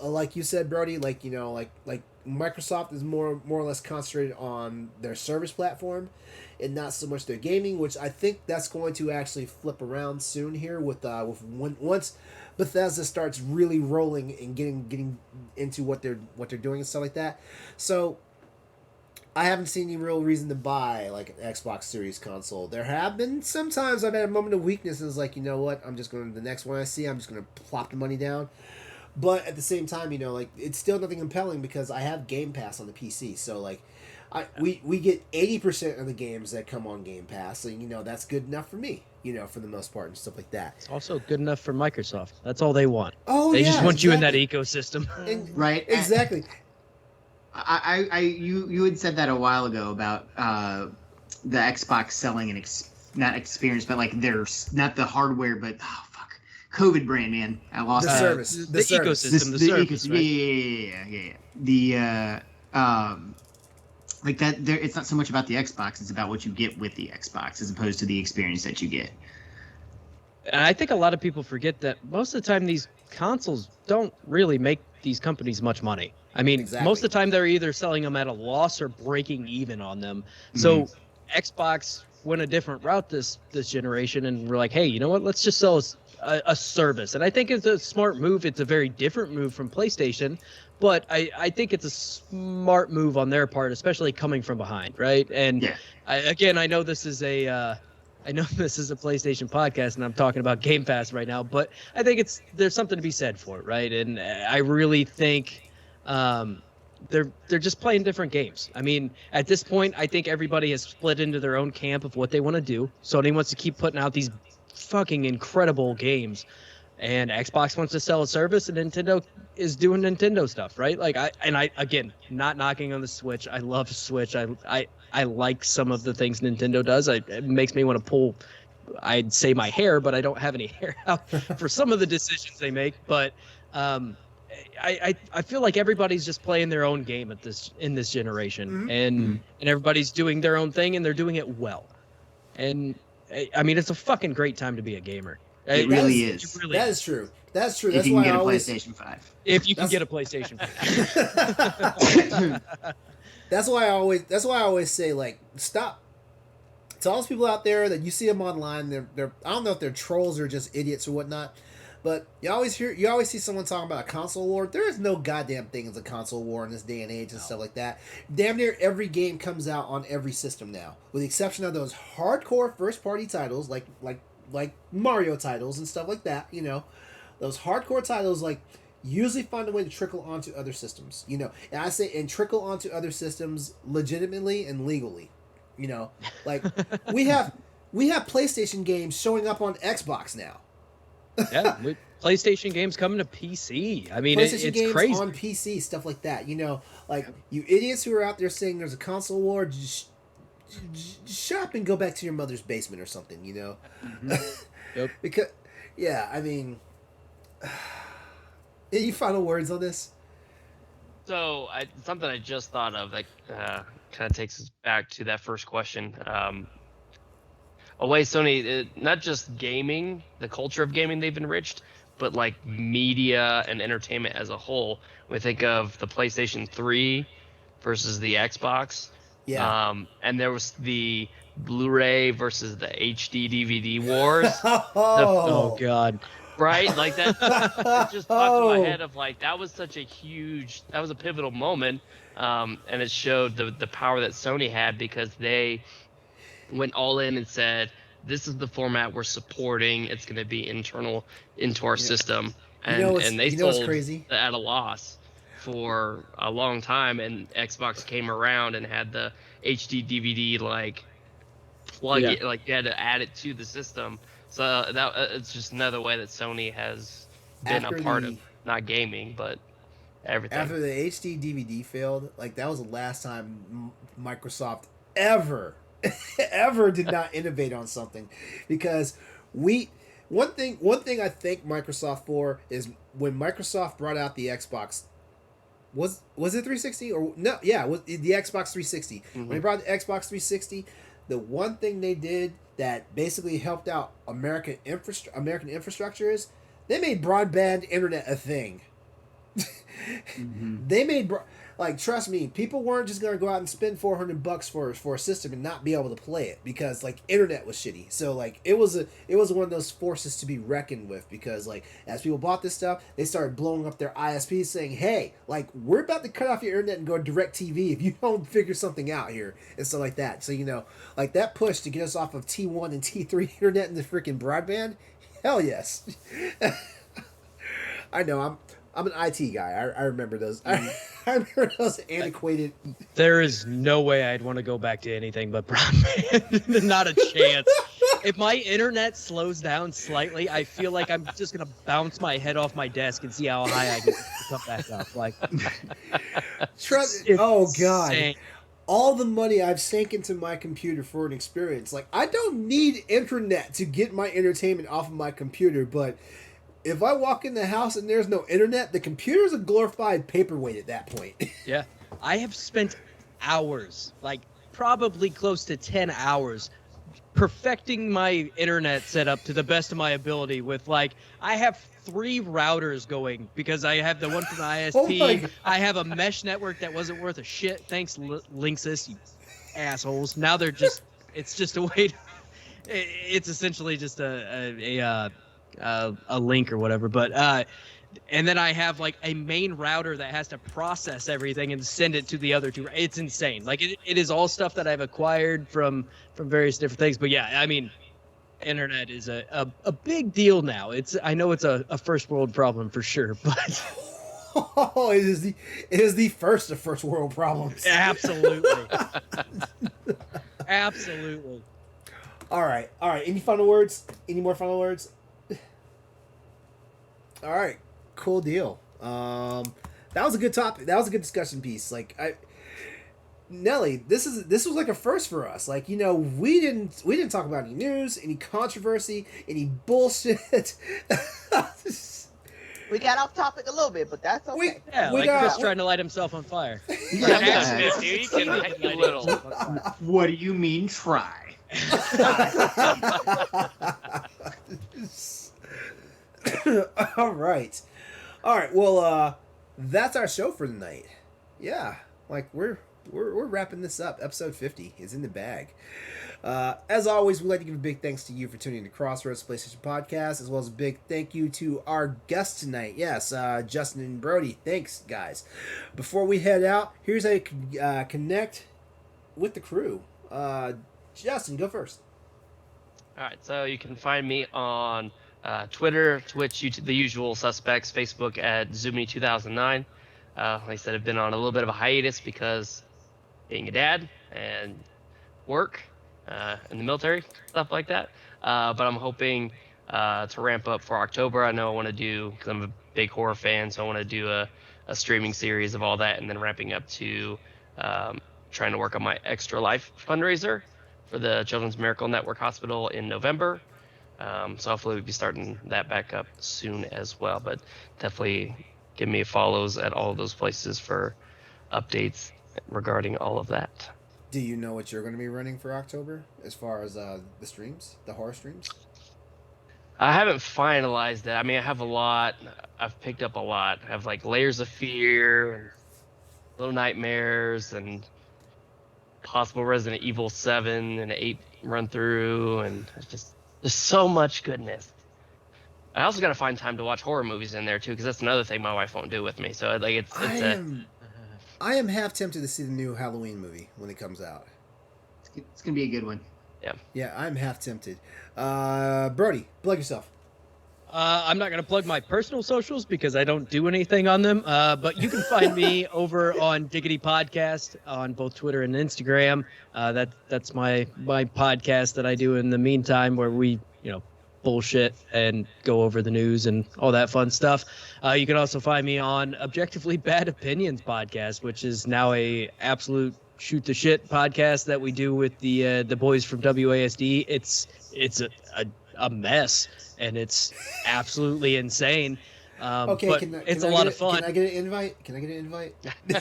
Like you said, Brody, like, you know, like Microsoft is more or less concentrated on their service platform and not so much their gaming, which I think that's going to actually flip around soon here with once Bethesda starts really rolling and getting into what they're doing and stuff like that. So I haven't seen any real reason to buy like an Xbox Series console. There have been sometimes I've had a moment of weakness and it's like, you know what, I'm just going to the next one I see, I'm just going to plop the money down. But at the same time, you know, like it's still nothing compelling because I have Game Pass on the PC. So like we get 80% of the games that come on Game Pass, so you know that's good enough for me, you know, for the most part and stuff like that. It's also good enough for Microsoft. That's all they want. Oh, they yeah, just want you in that exactly. ecosystem. And, Right. exactly. You had said that a while ago about the Xbox selling not experience, but like there's not the hardware, but COVID brand, man. I lost The that. service. The ecosystem, the service, ecosystem. right? Yeah. The like that. There, it's not so much about the Xbox; it's about what you get with the Xbox, as opposed to the experience that you get. And I think a lot of people forget that most of the time these consoles don't really make these companies much money. I mean, Exactly. most of the time they're either selling them at a loss or breaking even on them. So Xbox went a different route this generation, and we're like, hey, you know what? Let's just sell a service. And I think it's a smart move. It's a very different move from PlayStation, but I think it's a smart move on their part, especially coming from behind, right? And Yeah. I know this is a PlayStation podcast, and I'm talking about Game Pass right now, but I think there's something to be said for it, right? And I really think they're just playing different games. I mean, at this point, I think everybody has split into their own camp of what they want to do. Sony wants to keep putting out these fucking incredible games, and Xbox wants to sell a service, and Nintendo is doing Nintendo stuff, right? Like I again, not knocking on the Switch. I love Switch. I like some of the things Nintendo does. It makes me want to pull, I'd say, my hair, but I don't have any hair out for some of the decisions they make. But I feel like everybody's just playing their own game in this generation, and everybody's doing their own thing, and they're doing it well. And I mean, it's a fucking great time to be a gamer. It really is. It really That is. is true. That's true. If That's you why can I get a always. PlayStation 5. If you can get a PlayStation 5. That's why I always say, like, stop. To all those people out there that you see them online, they're I don't know if they're trolls or just idiots or whatnot, but you always see someone talking about a console war. There is no goddamn thing as a console war in this day and age and stuff like that. Damn near every game comes out on every system now, with the exception of those hardcore first party titles like Mario titles and stuff like that. You know, those hardcore titles like usually find a way to trickle onto other systems. You know, and I say and trickle onto other systems legitimately and legally. You know, like we have PlayStation games showing up on Xbox now. Yeah, PlayStation games coming to PC. I mean, PlayStation it's games crazy. on PC, stuff like that. You know, like you idiots who are out there saying there's a console war, just shut up and go back to your mother's basement or something. You know, Yep. because yeah, I mean, any final words on this? So something I just thought of that kind of takes us back to that first question. Away Sony, not just gaming, the culture of gaming they've enriched, but like media and entertainment as a whole. When we think of the PlayStation 3 versus the Xbox, Yeah. and there was the Blu-ray versus the HD DVD wars, Oh God. right? Like that it just popped in my head of like that was a pivotal moment, and it showed the power that Sony had because they went all in and said, this is the format we're supporting. It's going to be internal into our system. And, and they sold crazy? at a loss for a long time. And Xbox came around and had the HD DVD, like, plug it, like you had to add it to the system. So that it's just another way that Sony has been After a part the- of not gaming, but everything. After the HD DVD failed, like that was the last time Microsoft ever did not innovate on something, because one thing I thank Microsoft for is when Microsoft brought out the Xbox. Was it 360 or no? Yeah, it was the Xbox 360. When they brought the Xbox 360, the one thing they did that basically helped out American infrastructure is they made broadband internet a thing. They made like trust me, people weren't just gonna go out and spend $400 for a system and not be able to play it because like internet was shitty. So like it was one of those forces to be reckoned with because like as people bought this stuff, they started blowing up their ISPs saying, "Hey, like we're about to cut off your internet and go direct TV if you don't figure something out here," and stuff like that. So like that push to get us off of T1 and T3 internet and the freaking broadband, hell yes. I know I'm an IT guy. I remember those. I remember those antiquated. There is no way I'd want to go back to anything but broadband. Not a chance. If my internet slows down slightly, I feel like I'm just gonna bounce my head off my desk and see how high I can come back up. Like, oh god, insane. All the money I've sank into my computer for an experience. Like, I don't need internet to get my entertainment off of my computer, but if I walk in the house and there's no internet, the computer's a glorified paperweight at that point. Yeah. I have spent hours, like probably close to 10 hours, perfecting my internet setup to the best of my ability with like, I have 3 routers going because I have the one from the ISP. Oh I have a mesh network that wasn't worth a shit. Thanks, Linksys, you assholes. Now they're just, it's just a way to, it's essentially just a link or whatever, but and then I have like a main router that has to process everything and send it to the other 2. It's insane. Like it is all stuff that I've acquired from various different things. But yeah, I mean, internet is a big deal now. I know it's a first world problem for sure, but oh, it is the first of first world problems. Absolutely. Absolutely. All right. Any final words? Any more final words? All right, cool deal. That was a good topic. That was a good discussion piece. Like Nellie, this was like a first for us. Like, we didn't talk about any news, any controversy, any bullshit. We got off topic a little bit, but that's okay. Chris trying to light himself on fire. You can light a little. What do you mean, try? All right. Well, that's our show for tonight. Yeah, like we're wrapping this up. Episode 50 is in the bag. As always, we'd like to give a big thanks to you for tuning in to Crossroads PlayStation Podcast, as well as a big thank you to our guests tonight. Yes, Justin and Brody. Thanks, guys. Before we head out, here's how you can connect with the crew. Justin, go first. All right, so you can find me on Twitter, Twitch, YouTube, the usual suspects, Facebook at Zoomny2009. Like I said, I've been on a little bit of a hiatus because being a dad and work in the military, stuff like that. But I'm hoping to ramp up for October. I know I want to do, because I'm a big horror fan, so I want to do a streaming series of all that, and then ramping up to trying to work on my Extra Life fundraiser for the Children's Miracle Network Hospital in November. So hopefully we'll be starting that back up soon as well. But definitely give me follows at all of those places for updates regarding all of that. Do you know what you're going to be running for October as far as the streams, the horror streams? I haven't finalized that. I mean, I have a lot. I've picked up a lot. I have like Layers of Fear, and Little Nightmares, and possible Resident Evil 7 and 8 run through, and it's just there's so much goodness. I also got to find time to watch horror movies in there too, because that's another thing my wife won't do with me. So like I am half tempted to see the new Halloween movie when it comes out. It's gonna be a good one. Yeah, I'm half tempted. Brody, plug yourself. I'm not going to plug my personal socials because I don't do anything on them. But you can find me over on Diggity Podcast on both Twitter and Instagram. That's my podcast that I do in the meantime, where we, bullshit and go over the news and all that fun stuff. You can also find me on Objectively Bad Opinions Podcast, which is now a absolute shoot the shit podcast that we do with the boys from WASD. It's a mess, and it's absolutely insane. Okay, but it's a lot of fun. Can I get an invite?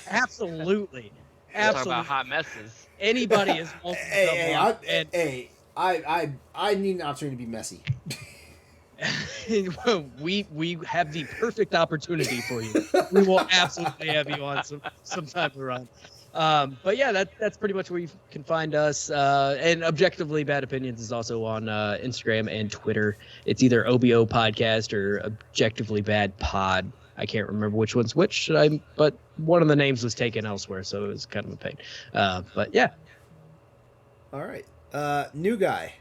Absolutely. Talk about hot messes. Anybody is welcome. I need an opportunity to be messy. we have the perfect opportunity for you. We will absolutely have you on sometime around. But yeah, that's pretty much where you can find us. And Objectively Bad Opinions is also on Instagram and Twitter. It's either OBO Podcast or Objectively Bad Pod. I can't remember which one's which, but one of the names was taken elsewhere, so it was kind of a pain. But yeah. All right. New guy.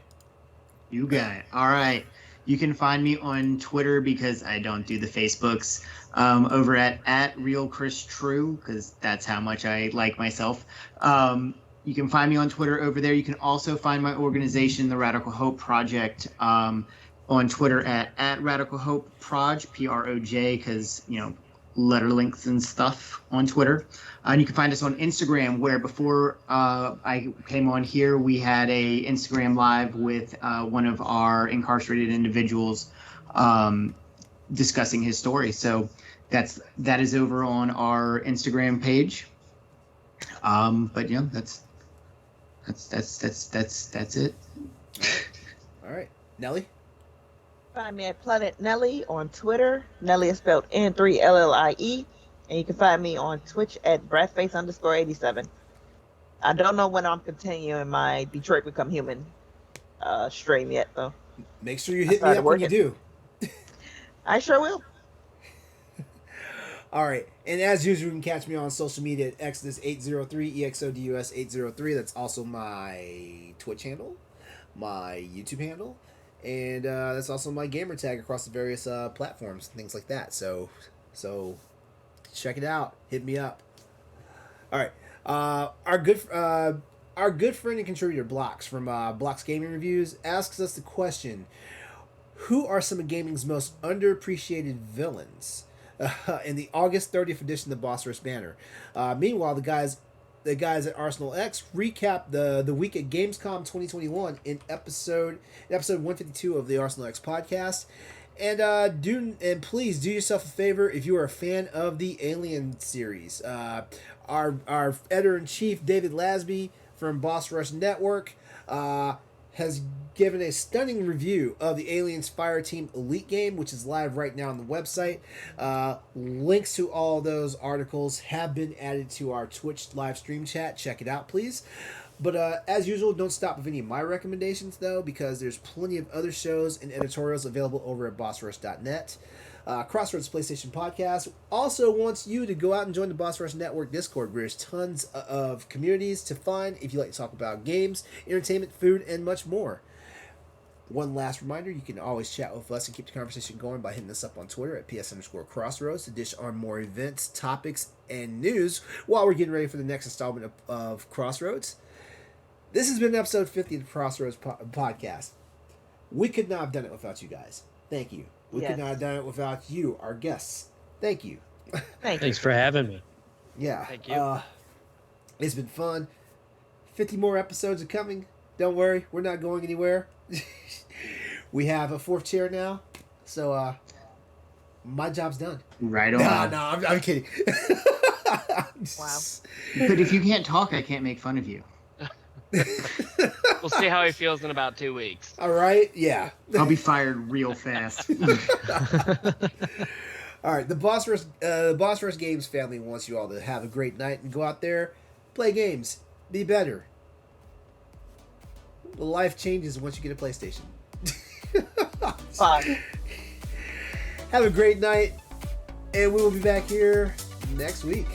All right. You can find me on Twitter because I don't do the Facebooks. Over at RealChrisTrue, because that's how much I like myself. You can find me on Twitter over there. You can also find my organization, the Radical Hope Project, on Twitter at Radical Hope Proj, PROJ, because, letter links and stuff on Twitter. And you can find us on Instagram, where before I came on here, we had a Instagram Live with one of our incarcerated individuals discussing his story. So that is over on our Instagram page. But yeah, that's it. All right, Nellie. Find me at Planet Nellie on Twitter. Nellie is spelled N3LLIE. And you can find me on Twitch at Bradface_87. I don't know when I'm continuing my Detroit Become Human stream yet, though. Make sure you hit me up when you do. I sure will. All right. And as usual, you can catch me on social media at Exodus803, EXODUS803. That's also my Twitch handle, my YouTube handle, and that's also my gamer tag across the various platforms, things like that. So check it out. Hit me up. All right. Our good friend and contributor Blocks from Blocks Gaming Reviews asks us the question: who are some of gaming's most underappreciated villains? In the August 30th edition of the Boss Rush banner. Meanwhile, the guys at Arsenal X recap the week at Gamescom 2021 in episode 152 of the Arsenal X podcast. And please do yourself a favor if you are a fan of the Alien series. Our editor-in-chief David Lasby from Boss Rush Network has given a stunning review of the Aliens Fireteam Elite game, which is live right now on the website. Links to all those articles have been added to our Twitch live stream chat. Check it out, please. But as usual, don't stop with any of my recommendations, though, because there's plenty of other shows and editorials available over at bossrush.net. Crossroads PlayStation Podcast also wants you to go out and join the Boss Rush Network Discord, where there's tons of communities to find if you like to talk about games, entertainment, food, and much more. One last reminder, you can always chat with us and keep the conversation going by hitting us up on Twitter at PS_Crossroads to dish on more events, topics, and news while we're getting ready for the next installment of Crossroads. This has been episode 50 of the Crossroads podcast. We could not have done it without you guys. Thank you. We could not have done it without you, our guests. Thank you. Thanks for having me. Yeah. Thank you. It's been fun. 50 more episodes are coming. Don't worry, we're not going anywhere. We have a fourth chair now, so my job's done. Right on. No, I'm kidding. Wow. But if you can't talk, I can't make fun of you. We'll see how he feels in about 2 weeks. All right, yeah. I'll be fired real fast. All right, the Boss Rush Games family wants you all to have a great night and go out there, play games, be better. Life changes once you get a PlayStation. Fine. Have a great night, and we will be back here next week.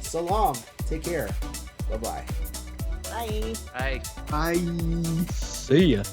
So long. Take care. Bye-bye. Bye. Bye. Bye. See ya.